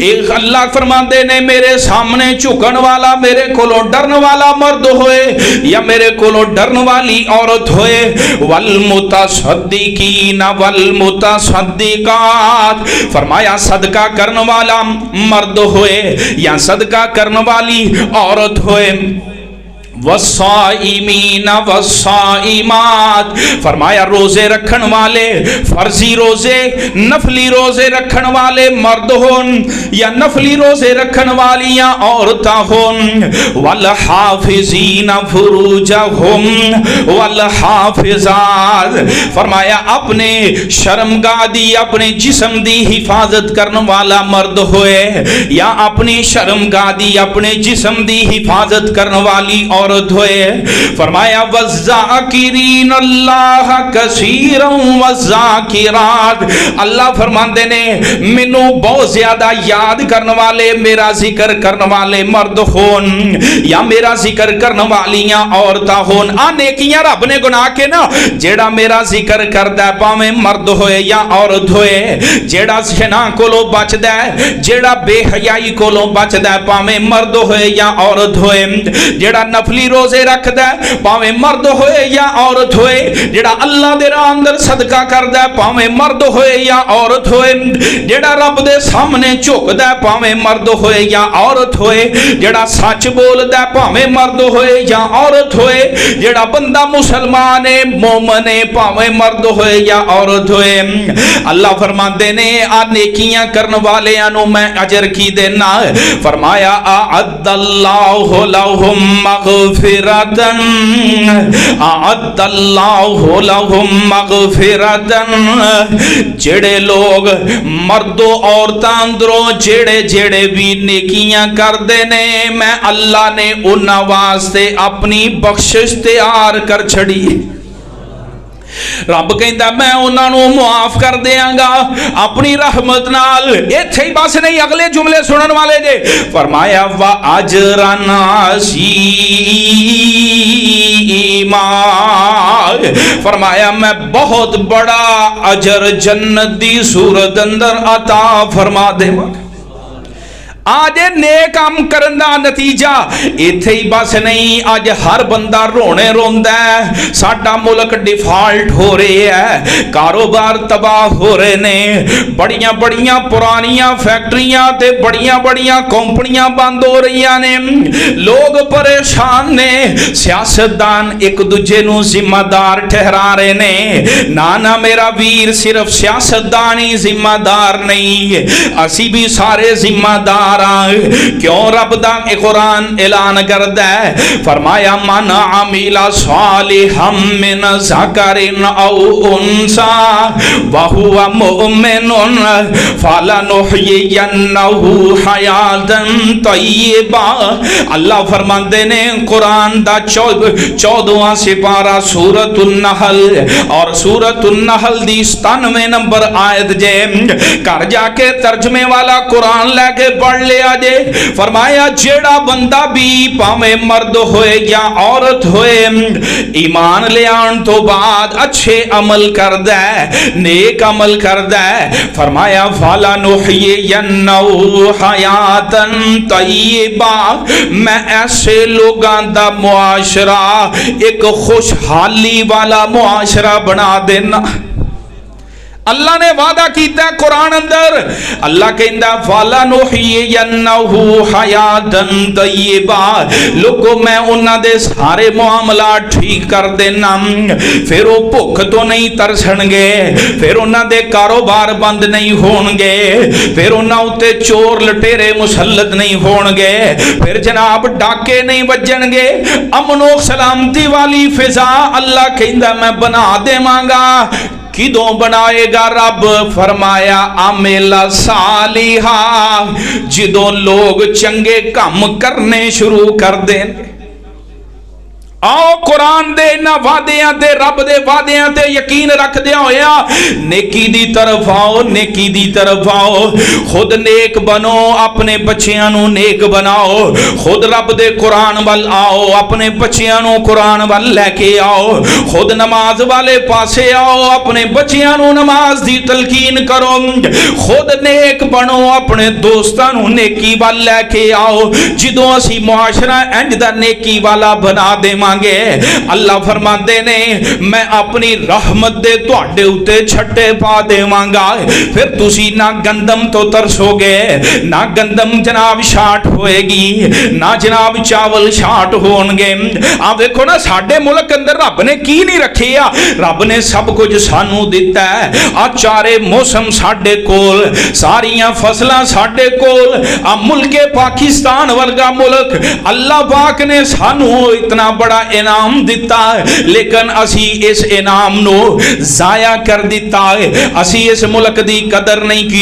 एक अल्लाह फरमाते ने मेरे सामने झुकन वाला, मेरे कोलों डरन वाला मर्द होए या मेरे कोलों डरन वाली औरत होए, वल मुतसद्दिकीन वल मुतसद्दिकात, फरमाया सदका करने वाला मर्द होए या सदका करने वाली औरत होए, वस्साइमीन वस्साइमात, फरमाया रोजे रखन वाले, फर्जी रोजे नफली रोजे रखन वाले मर्द होन या नफली रोजे रखन वालियां औरतां होन, वल हाफिजीन फुरूजहुम वल हाफिजात, फरमाया अपने शर्मगाह दी, अपने जिस्म दी हिफाजत करने वाला मर्द होए या अपनी शर्मगाह दी, अपने जिस्म दी हिफाजत करने वाली औरत होए। फरमाया वज़ाकिरीन अल्लाह कसीरन वज़ाकिरात, अल्लाह फरमाते ने मैनू बहुत ज्यादा याद करने वाले, मेरा जिक्र करने वाले मर्द होन या मेरा जिक्र करने वालियां औरतां होन। आ नेकियां रब ने गुनाह के ना, जेड़ा मेरा जिक्र करदा है भावें मर्द होए या औरत होए, जेड़ा शना कोलों बचदा है, जेड़ा बेहयाई कोलों बचदा है भावें मर्द होए या औरत होए, जेड़ा नफली रोजे रखदा है भावें मर्द होए या औरत होए, जेड़ा अल्लाह दे राह अंदर सदका करदा है भावें मर्द होए या औरत होए, जेड़ा रब दे सामने झुकदा है भावें मर्द होए या औरत होए, जेड़ा सच बोलदा है भावें मर्द होए या औरत होए, जेड़ा बंदा मुसलमान है मोमन है भावें मर्द होए या औरत होए। अल्लाह फरमाते ने आ नेकियां करने वालियां नु मैं अजर की देना। फरमाया अअद्दल्लाहु लहुम मग़फ़िरतन, अअद्दल्लाहु लहुम मग़फ़िरतन, जेड़े लोग मर्दों औरतां अंदरों जेड़े जेड़े भी नेकियां करदे ने, मैं अल्लाह ने उन्हां वास्ते अपनी बख्शिश तैयार कर छड़ी। रब कहता मैं उन्होंने मुआफ कर देंगा अपनी रहमत नाल। इत्थे ही बस नहीं, अगले जुमले सुनने वाले जे। फरमाया व अजरन अज़ीमा, फरमाया मैं बहुत बड़ा अजर जन्नत दी सूरत अंदर अता फरमा देवां। आज नेक काम करन दा नतीजा इत्थे ही बस नहीं, अज हर बंदा रोने रोंदा है, साडा मुल्क डिफाल्ट हो रहा है, कारोबार तबाह हो रहे ने, बड़ियां बड़ियां पुरानियां फैक्ट्रियां ते बड़ियां बड़ियां कंपनियां बंद हो रही ने, लोग परेशान ने, सियासतदान एक दूजे नू जिम्मेदार ठहरा रहे ने। ना ना मेरा वीर, सिर्फ सियासतदान ही जिम्मेदार नहीं, असी भी सारे जिम्मेदार। क्यों रब दा कुरान ऐलान करदा है, फरमाया मन अमिला सालिहम मिन ज़करिन औ उन्सा व हुवा मुमिनुन फलनुहयियन्नहु हयातन तय्यबा। अल्लाह फरमाते ने कुरान दा 14वां सिपारा सूरतुन नहल और सूरतुन नहल दी 97 नंबर आयत जे घर जाके तर्जमे वाला कुरान लेके पढ़ पढ़ लिया जे। फरमाया जेड़ा बंदा भी भावें मर्द होए या औरत होए ईमान ले आने तो बाद अच्छे अमल करदा है, नेक अमल करदा है, फरमाया फाला नुहयियन्नहु हयातन तय्यबा, मैं ऐसे लोगां दा मुआशरा एक खुशहाली वाला मुआशरा बना देना। अल्लाह ने वादा किया कुरान अंदर, अल्लाह कहता फाला नुहयियन्नहु हयातन तय्यबा, लोगों मैं उन्हां दे सारे मामला ठीक कर देना, फिर वो भुख तो नहीं तरसणगे, फिर उन्हां दे कारोबार बंद नहीं होणगे, फिर उन्हां उत्ते चोर लटेरे मुसल्लत नहीं होणगे, फिर जनाब डाके नहीं वजणगे, अमनो सलामती वाली फिजा अल्लाह कहता मैं बना देवांगा। किदों बनाएगा रब? फरमाया आमेला सालिहा, जिदों लोग चंगे काम करने शुरू कर देंगे। आओ कुरान दे इन्हां वादियां ते रब दे वादियां ते यकीन रखदिया होया नेकी दी तरफ आओ, नेकी दी तरफ आओ। खुद नेक बनो, अपने बच्चियां नूं नेक बनाओ। खुद रब दे कुरान वल आओ, अपने बच्चियां नूं कुरान वल लेके आओ। खुद नमाज वाले पासे आओ, अपने बच्चियां नूं नमाज दी तलकीन करो। खुद नेक बनो, अपने दोस्तां नूं नेकी वल लेके आओ। जिदों असी मुआशरा इंज दा नेकी वाला बना देवां, अल्लाह फरमाते ने मैं अपनी रहमत दे तुहाडे उत्ते छट्टे पा देवांगा। फिर तुसी ना गंदम तो तरसोगे, ना गंदम जनाब शाट होएगी, ना जनाब चावल शाट होणगे। आ देखो ना साडे मुल्क अंदर रब ने की नहीं रखे आ, रब ने सब कुछ सानू दिता है। आ चारे मौसम साडे कोल, सारियां फसलां साडे कोल। आ मुल्के पाकिस्तान वर्गा मुल्क अल्लाह पाक ने सानू इतना बड़ा इनाम दिता है, लेकिन असी इस इनाम नो जाया कर दिता है। असी इस मुल्क दी कदर नहीं की।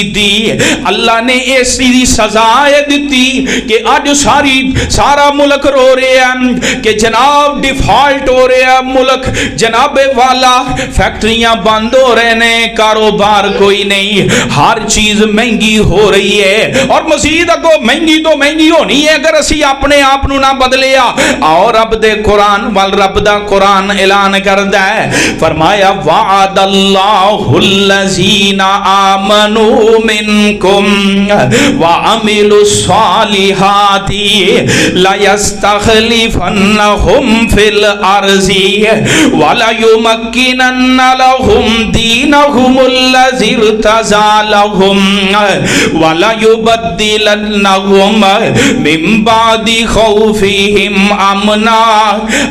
अल्लाह ने ऐसी सजा दी कि अज सारा मुल्क रो रहा है कि जनाब डिफॉल्ट हो रहा है मुल्क, जनाबे वाला फैक्ट्रियां बंद हो रहे ने, कारोबार कोई नहीं, हर चीज महंगी हो रही है और मजीद अगो महंगी तो महंगी होनी है अगर असी अपने आप नू ना बदलिया। और रब दे कुरान वल रब दा कुरान ऐलान करदा है, फरमाया वाअदल्लाहुल्लज़ीना आमनू मिनकुम व अमिलुस सालिहाति ला यस्तखलिफन्नहुम फिल अर्ज़ि व ला युमक्किनन्ना लहुम दीनहुमुल्लज़ी इर्तज़ा लहुम व ला युबद्दिलन्नहुम मिन बादि खौफिहिम अमना।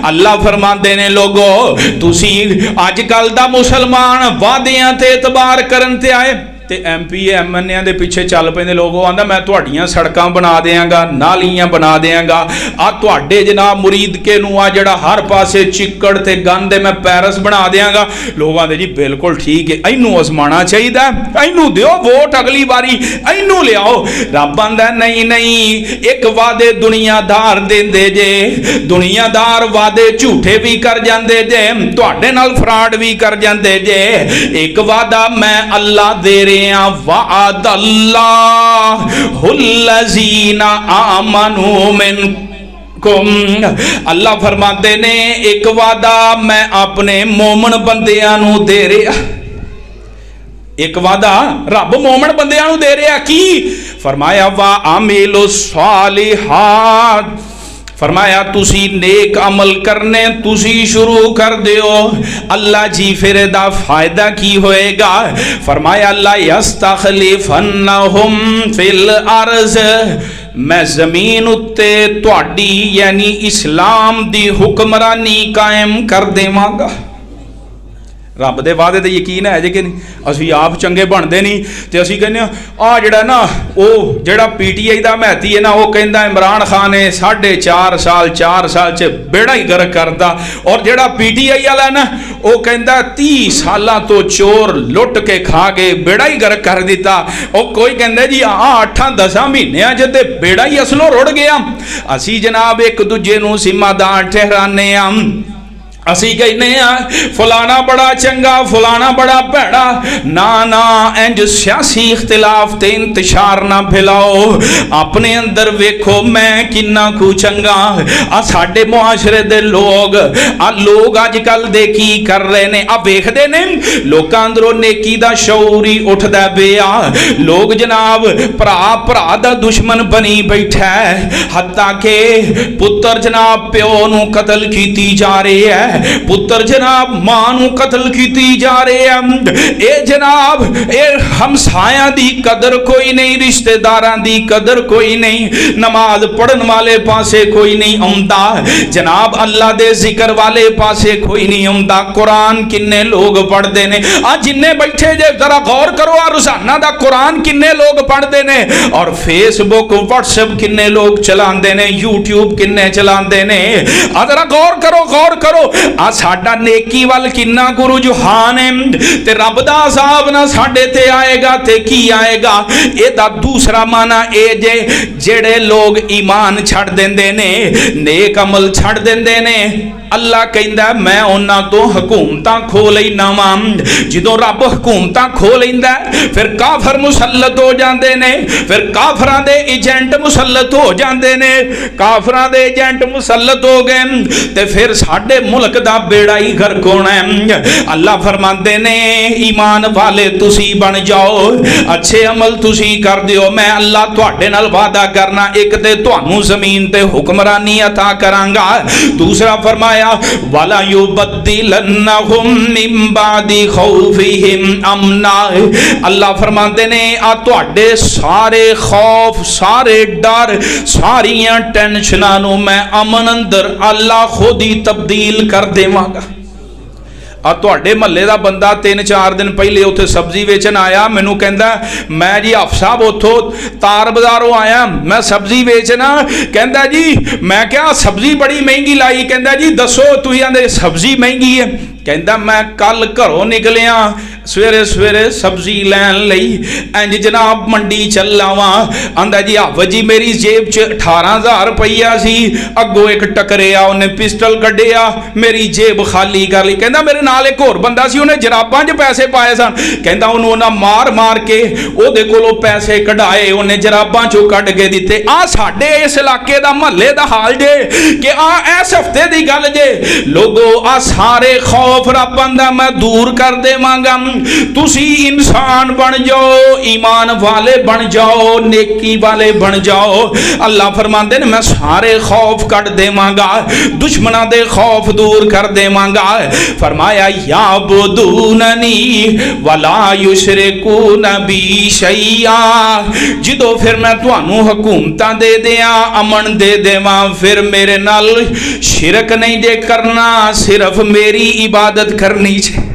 अल्लाह फरमाते ने लोगो तुसी अजकल दा मुसलमान वादियां ते एतबार करन ते आए ते MP MNA दे पिछे चल पैंदे लोग। आंदा मैं तुहाड़ियां सड़कां बना देंगा, नालियां बना देंगा, आ तुहाडे जनाब मुरीद के नूं आ जिहड़ा हर पासे चिक्कड़ ते गंद मैं पैरिस बना देंगा। लोग आंदे जी बिल्कुल ठीक है, इनू आजमाना चाहिए, इनू दिओ वोट अगली बारी, इनू लियाओ। रब आंदा नहीं नहीं, एक वादे दुनियादार देंदे जे, दुनियादार वादे झूठे भी कर जांदे जे, तुहाडे नाल फ्रॉड भी कर जांदे जे। एक वादा मैं अल्लाह दे वाअदल्लाहुल्लज़ीना आमनू मिनकुम, अल्लाह फरमाते ने एक वादा मैं अपने मोमन बंदियां नू दे रहा। एक वादा रब मोमन बंदियां नू दे रहा की? फरमाया वा आमिलुस सालिहात, फरमाया तुसी नेक अमल करने तुसी शुरू कर दियो। अल्लाह जी फिर दा फायदा की होएगा? फरमाया ला यस्तखलिफन्नहुम फिल अर्ज़, मैं जमीन उत्ते तुहाडी यानी इस्लाम दी हुक्मरानी कायम कर देवांगा। रब दे वादे ते यकीन है जे कि नहीं? असी आप चंगे बनते नहीं तो असी कहने आ जड़ा ना वो जड़ा PTI का महती है ना, वो कहता इमरान खान ने 4.5 साल 4 साल च बेड़ा ही गर्क करता, और जड़ा PTI वाला ना वो कहता 30 साल तो चोर लुट के खा के बेड़ा ही गर्क कर दिता। और कोई कहता जी 8-10 महीनों च ते बेड़ा ही असलों रुड़ गया। असी जनाब एक दूजे नूं जिम्मेदार ठहराने असी कहने फलाना बड़ा चंगा फलाना बड़ा भैड़ा। ना ना, इंज सियासी इख्तिलाफ ते इंतशार ना फैलाओ। अपने अंदर वेखो मैं किन्ना कु चंगा। आ साडे मुआशरे दे लोग अजकल दे की कर रहे ने, आ वेखदे ने लोकां अंदरों नेकी दा शऊर ही उठदा पिया। लोग जनाब भरा भरा दा दुश्मन बनी बैठा है, हत्ता के पुत्र जनाब प्यो नूं कतल कीती जा रही है, पुत्र जनाब मां नूं कतल कीती जा रहे हैं। ए जनाब ए हमसाया दी कदर कोई नहीं, रिश्तेदारां दी कदर कोई नहीं, नमाज पढ़न वाले पासे कोई नहीं आउंदा, जनाब अल्लाह दे जिक्र वाले पासे कोई नहीं आउंदा। कुरान किन्ने लोग पढ़ते ने, आ जिन्ने बैठे जे जरा गौर करो, आ रोजाना दा कुरान किन्ने लोग पढ़ते ने, और फेसबुक व्हाट्सएप किन्ने लोग चलाते ने, यूट्यूब किन्ने चलाते ने। आ जरा गौर करो गौर करो, आ साडा नेकी वाल किन्ना को रुझान है, ते रब दा अज़ाब ना साडे ते आएगा ते की आएगा। एदा दूसरा माना ए जे जेड़े लोग ईमान छड़ देंदे ने, नेक अमल छड़ देंदे ने, अल्लाह कहंदा मैं उन्हां तो हुकूमतां खो लैना वां। जदों रब हुकूमतां खो लैंदा फिर काफर मुसल्लत हो जाते ने, फिर काफरां दे एजेंट मुसल्लत हो जाते ने। काफरां दे एजेंट मुसल्लत हो गए ते फिर साडे मुल्क दा बेड़ा ही गर्क होना है। अल्लाह फरमाते ने ईमान वाले तुसी बन जाओ, अच्छे अमल तुसी कर दिओ, मैं अल्लाह तुहाडे नाल वादा करना, एक ते तुहानू जमीन ते हुक्मरानी अता करांगा, दूसरा फरमाया वाला युबद्दिलन्नहुम मिन बादी खौफिहिम अमना। अल्लाह फरमाते ने आ तुहाडे सारे खौफ, सारे डर, सारियां टेंशनां नू मैं अमन अंदर अल्लाह खुद ही तब्दील कर देवांगा। आ तुहाडे महल्ले दा बंदा 3-4 दिन पहले उत्थे सब्जी वेचन आया, मैनू कहंदा मैं जी हाफ साहब उत्थों तार बाजारों आया, मैं सब्जी वेचना। कहंदा जी मैं क्या सब्जी बड़ी महंगी लाई, कहंदा जी दसो, तुसीं आंदे सब्जी महंगी है। कहंदा मैं कल घरों निकलिया सवेरे सवेरे सब्जी लैन लई, इंज जनाब मंडी चल आवां। आंदा जी हाफ जी मेरी जेब च 18,000 रुपया सी, अगों एक टकरिया उन्हें पिस्टल कढ़िया, मेरी जेब खाली कर ली। कहंदा मेरे नाल एक होर बंदा सी, उन्हें जराबां च पैसे पाए सन। कहंदा उन्होंने उन्हां मार मार के ओहदे कोलों पैसे कढ़ाए, उन्हें जराबां चों कढ़ के दिते। आ साडे इस इलाके दा महल्ले दा हाल जे कि आ इस हफ्ते दी गल जे। लोगो आ सारे खौफ रब आंदा मैं दूर कर देवांगा, तुसी इंसान बन जाओ, ईमान वाले बन जाओ, नेकी वाले बन जाओ। अल्लाह फरमाते ने मैं सारे खौफ कट देवांगा, दुश्मनां दे खौफ दूर कर देवांगा। फरमाया याबुदूननी वला युशरिकून बी शैया। जदों फिर मैं तुहानू हुकूमतां दे दियां, अमन दे देवां, फिर मेरे नाल शिरक नहीं जे करना, सिर्फ मेरी इबादत करनी छे।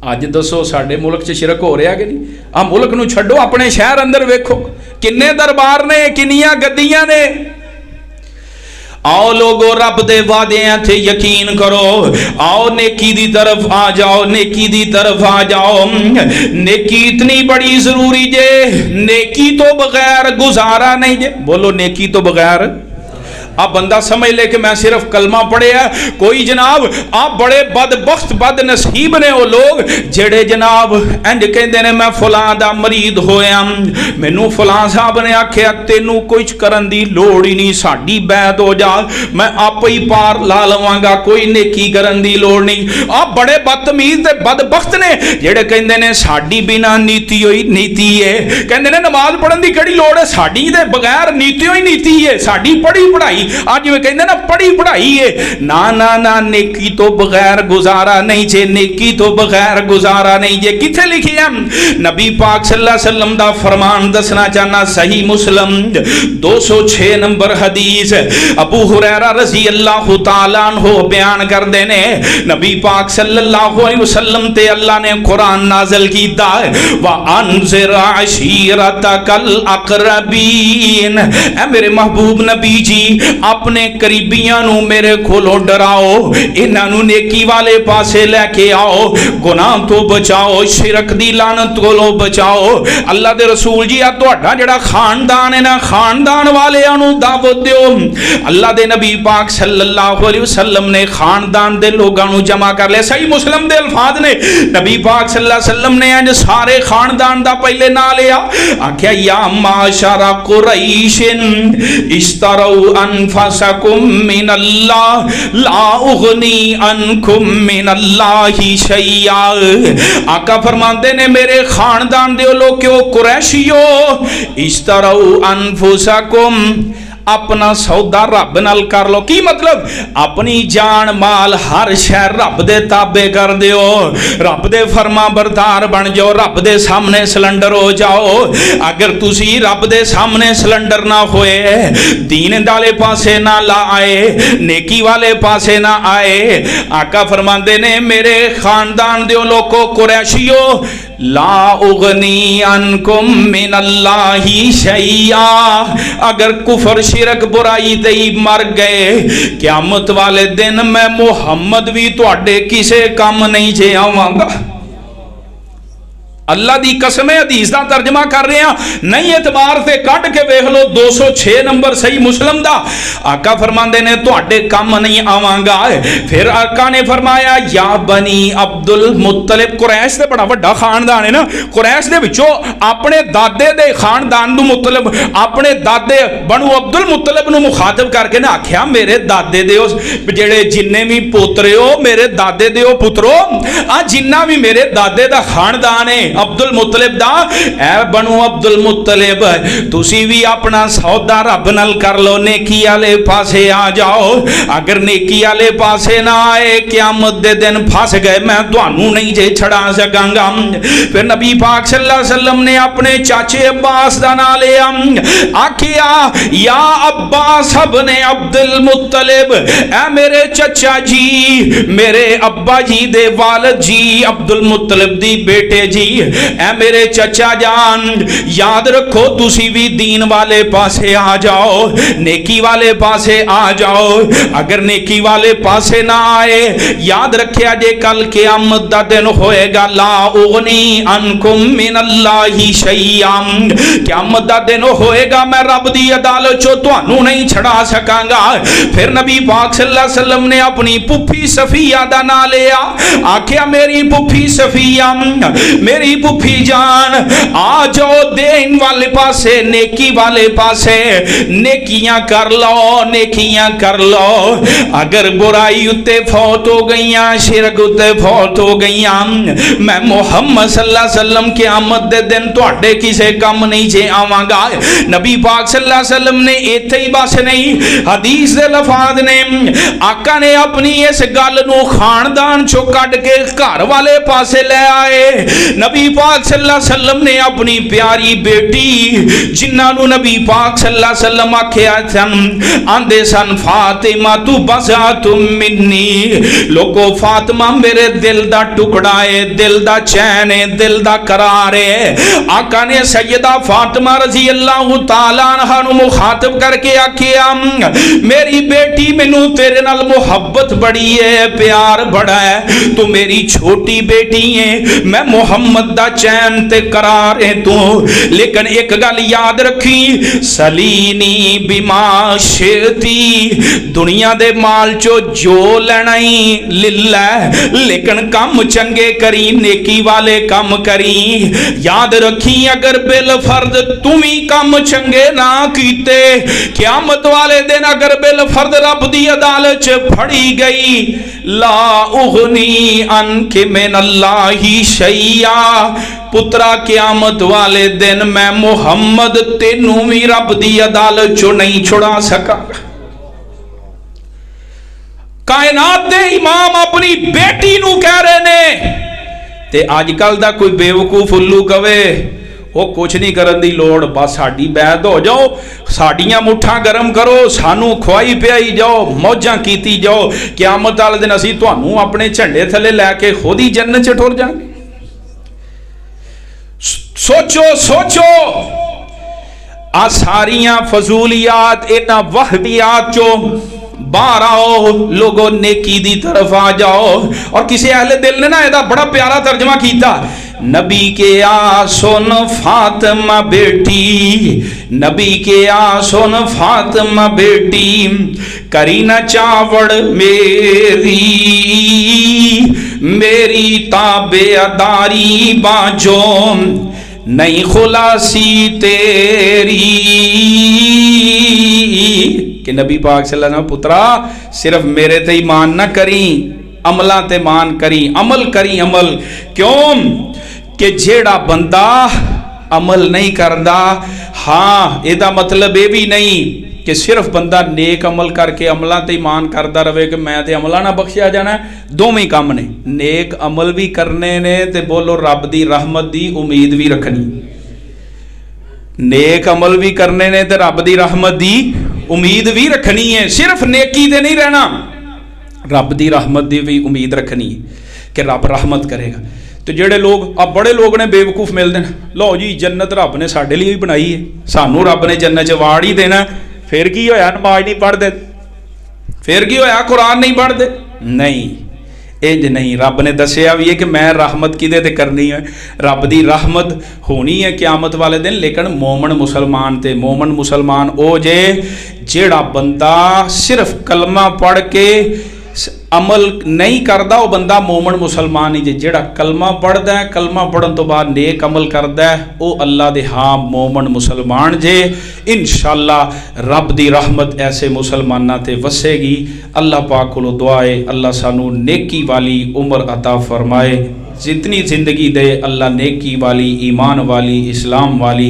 अज दसो साडे मुल्क च शिरक हो रहा कि नहीं? आ मुल्क नूं छड्डो, अपने शहर अंदर वेखो किन्ने दरबार ने, किन्नियां गद्दियां ने। आओ लोगो रब दे वादियां ते यकीन करो, आओ नेकी दी तरफ आ जाओ, नेकी दी तरफ आ जाओ। नेकी इतनी बड़ी जरूरी जे, नेकी तो बगैर गुजारा नहीं जे। बोलो नेकी तो बगैर। अब बंदा समझ ले कि मैं सिर्फ कलमा पढ़िया, कोई जनाब आप बड़े बदबख्त बद नसीब ने वो लोग जेड़े जनाब इंज कहते ने मैं फलां दा मरीद होया, मैनू फलां साहब ने आख्या तेनू कुछ करन दी लोड़ ही नहीं, साडी बैत हो जा, मैं आप ही पार ला लवांगा, कोई नेकी करन दी लोड़ नहीं। आप बड़े बदतमीज ते बदबख्त ने जेड़े कहते ने साडी बिना नीति होई नीति है, कहते ने नमाज पढ़न दी केड़ी लोड़ है, साडी दे बगैर नीति होई नीति है, साडी पढ़ी पढ़ाई आज में कहते ना पढ़ी पढ़ाई है। ना ना ना, नेकी तो बगैर गुजारा नहीं जे, नेकी तो बगैर गुजारा नहीं जे। किथे लिखी है नबी पाक सल्लल्लाहु अलैहि वसल्लम दा फरमान दसना चाहना, सही मुस्लिम 206 नंबर हदीस, अबू हुरैरा रजी अल्लाह तआला अन्हु बयान करदे ने नबी पाक सल्लल्लाहु अलैहि वसल्लम ते अल्लाह ने कुरान नाज़िल कीता, व अनज़िर अशीरतकल अक़रबीन। ए मेरे महबूब नबी जी अपने करीबियां नू मेरे कोलों डराओ, इन्हां नू नेकी वाले पासे लैके आओ, गुनाह तो बचाओ, शिरक दी लानत कोलों बचाओ। अल्लाह दे रसूल जी आ तुहाडा जिहड़ा खानदान है ना, खानदान वालियां नू दावत दिओ। अल्लाह दे नबी पाक सल्लल्लाहु अलैहि वसल्लम ने खानदान दे लोगां नू जमा कर लिया। सही मुस्लिम दे अल्फाज ने, नबी पाक सल्लल्लाहु अलैहि वसल्लम ने इंज सारे खानदान दा पहले ना लिया, आख्या या माशरा कुरैशिन इस्तरऊ अनफसकुम मिनल्लाह ला उगनी अनकुम मिनल्लाहि शैया। आका फरमाते ने मेरे खानदान दे लोग क्यों कुरैशियो, इस्तरऊ अनफुसकुम अपना सौदा रब नाल कर लो। की मतलब अपनी जान माल हर शहर रब दे ताबे कर दियो, रब दे फरमा बरदार बन जाओ, रब दे सामने सिलेंडर हो जाओ। अगर तुसी रब दे सामने सिलेंडर ना होए, दीन वाले पासे ना ला आए, नेकी वाले पासे ना आए, आका फरमाते ने मेरे खानदान दे लोगों कुरैशियो ला उगनी अनकुम मिनल्लाहि शैया। अगर कुफर शिरक बुराई ते मर गए, क़यामत वाले दिन मैं मुहम्मद भी तुहाडे किसे काम नहीं जे आवांगा। अल्लाह दी कसम है, हदीस दा तर्जमा कर रहे हैं, नहीं एतबार से कट के वेख लो 206 नंबर सही मुस्लिम दा। आका फरमाते ने तुहाडे काम नहीं आवांगा। फिर आका ने फरमाया या बनी अब्दुल मुत्तलिब, कुरैश दे बड़ा वड्डा खानदान है ना, कुरैश दे विचों अपने दादे दे खानदान नू मुत्तलिब, अपने दादे बनु अब्दुल मुत्तलिब नू मुखातब करके ना आख्या मेरे दादे दे जेड़े जिन्ने भी पोतरे हो, मेरे दादे दे पुत्रो, आ जिन्ना भी मेरे दादे दा खानदान है अब्दुल मुत्तलिब दा, ऐ बनु अब्दुल मुत्तलिब तुसी भी अपना सौदा रब नाल कर लो, नेकी वाले पासे आ जाओ। अगर नेकी वाले पासे ना आए, क़यामत दे दिन फस गए, मैं तुहानू नहीं जे छड़ा सकांगा। फिर नबी पाक सल्लल्लाहु अलैहि वसल्लम ने अपने चाचे अब्बास दा नाम लिया, आखिया या अब्बास इब्ने अब्दुल मुत्तलिब, ऐ मेरे चचा जी, मेरे अब्बा जी दे वालिद जी, अब्दुल मुत्तलिब दी बेटे जी, ऐ मेरे चचा जान, याद रखो तुसी भी दीन वाले पासे आ जाओ, नेकी वाले पासे आ जाओ। अगर नेकी वाले पासे ना आए, याद रखिया जे कल क़यामत दा दिन होएगा, ला उगनी अनकुम मिनल्लाहि शैया, क़यामत दा दिन होएगा, मैं रब दी अदालत चो तुहानू नहीं छड़ा सकांगा। फिर नबी पाक सल्लल्लाहु अलैहि वसल्लम ने अपनी पुफी सफिया दा नाम लिया, आख्या मेरी पुफी सफिया, मेरी पुफी जान आ जाओ दीन वाले पासे, नेकी वाले पासे, नेकियां कर लो, नेकियां कर लो। अगर बुराई उत्ते फौत हो गई, शिरक उत्ते फौत हो गई, मैं मुहम्मद सल्लल्लाहु अलैहि वसल्लम क़यामत दे दिन तुहाडे किसे काम नहीं जे आवांगा। नबी पाक सल्लल्लाहु अलैहि वसल्लम ने इत्थे ही बस नहीं, हदीस दे लफाज ने, आका ने अपनी इस गल नू खानदान चो कट के घर वाले पासे ले आए। नबी पाक सल्लल्लाहु अलैहि वसल्लम ने अपनी प्यारी बेटी, जिन्हां नू नबी पाक सल्लल्लाहु अलैहि वसल्लम आख्या सन, आंदे सन फातिमा तू बज़ातुम मिन्नी, लोगो फातिमा मेरे दिल दा टुकड़ा है, दिल दा चैन है, दिल दा करार है। आका ने सैयदा फातिमा रज़ी अल्लाह तआला अन्हा नू मुखातब करके आख्या, मेरी बेटी मैनू तेरे नाल मुहब्बत बड़ी है, प्यार बड़ा है, तू मेरी छोटी बेटी है, मैं मुहम्मद दा चैन ते करार है तू। लेकिन एक गल याद रखी, सलीनी बिमा शेती, दुनिया दे माल चो जो लेना ही लिल्ला, लेकिन काम चंगे करी, नेकी वाले काम करी। याद रखी अगर बिल फर्द तू भी काम चंगे ना कीते, क़यामत वाले दिन अगर बिल फर्द रब दी अदालत च फड़ी गई, ला उगनी अनके मिनल्लाहि शैया, पुत्रा क़यामत वाले दिन मैं मुहम्मद तेनू भी रब दी अदालत चो नहीं छुड़ा सका। कायनात दे इमाम अपनी बेटी नू कह रहे ने, ते अजकल दा कोई बेवकूफ उल्लू कवे वो कुछ नहीं करन दी लोड़, बस साडी बैद हो जाओ, साडियां मुठ्ठां गरम करो, सानू खवाई पियाई जाओ, मौजां कीती जाओ, क़यामत वाले दिन असीं तुहानू अपने झंडे थले लैके खुद ही जन्नत च टुर जांगे। सोचो सोचो, आ सारियां फजूलियात इन्हां वहबियात चो बाहर आओ, लोगों नेकी दी तरफ आ जाओ। और किसी अहले दिल ने ना ਇਹਦਾ बड़ा प्यारा तर्जमा किया, नबी के आ सुन फातिमा बेटी, नबी के आ सुन फातिमा बेटी, करी न चावड़ मेरी, मेरी ताबेदारी बाजो, नहीं खुलासी तेरी। कि नबी पाक सल्लल्लाहु अलैहि वसल्लम पुत्रा सिर्फ मेरे ते ईमान ना करी, अमलां ते मान करी, अमल करी अमल। क्यों कि जेड़ा बंदा अमल नहीं करदा, हाँ ਇਹਦਾ मतलब ये भी नहीं कि सिर्फ बंदा नेक अमल करके अमलों ते ईमान करता रहे कि मैं ते अमलों ना बख्शिया जाना। दोवें काम ने, नेक अमल भी करने ने ते बोलो रब दी रहमत दी उम्मीद भी रखनी। नेक अमल भी करने ने ते रब दी रहमत दी उम्मीद भी रखनी है। सिर्फ नेकी ते नहीं रहना, रब दी रहमत दी भी उम्मीद रखनी है कि रब रहमत करेगा। तो जेड़े लोग अब बड़े लोग ने बेवकूफ मिलते हैं, लो जी जन्नत रब ने साडे लिए ही बनाई है, सानू रब ने जन्नत च वाड़ ही देना, फिर की होया नमाज नहीं पढ़ते, फिर की होया कुरान नहीं पढ़ते। नहीं, इंज नहीं, रब ने दसिया भी है कि मैं रहमत किदे ते करनी है, रब दी रहमत होनी है क़यामत वाले दिन। लेकिन मोमन मुसलमान ते, मोमन मुसलमान ओ जे जेड़ा बंदा सिर्फ कलमा पढ़ के अमल नहीं करता, वह बंदा मोमन मुसलमान ही जे। जेड़ा कलमा पढ़ता है, कलमा पढ़न तो बाद नेक अमल करता है, वह अल्लाह दे हाँ मोमन मुसलमान जे। इंशाअल्लाह रब दी रहमत ऐसे मुसलमाना ते वसेगी। अल्लाह पाक को दुआ है अल्लाह सानू नेकी वाली उम्र अता फरमाए, जितनी जिंदगी दे अल्लाह नेकी वाली, ईमान वाली, इस्लाम वाली।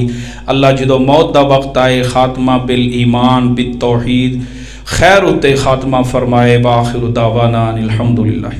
अल्लाह जो मौत दा वक्त आए खात्मा बिल ईमान बित तौहीद खैर उत्ते खात्मा फरमाए। बाखिर दावाना अनिल हम्दुलिल्लाह।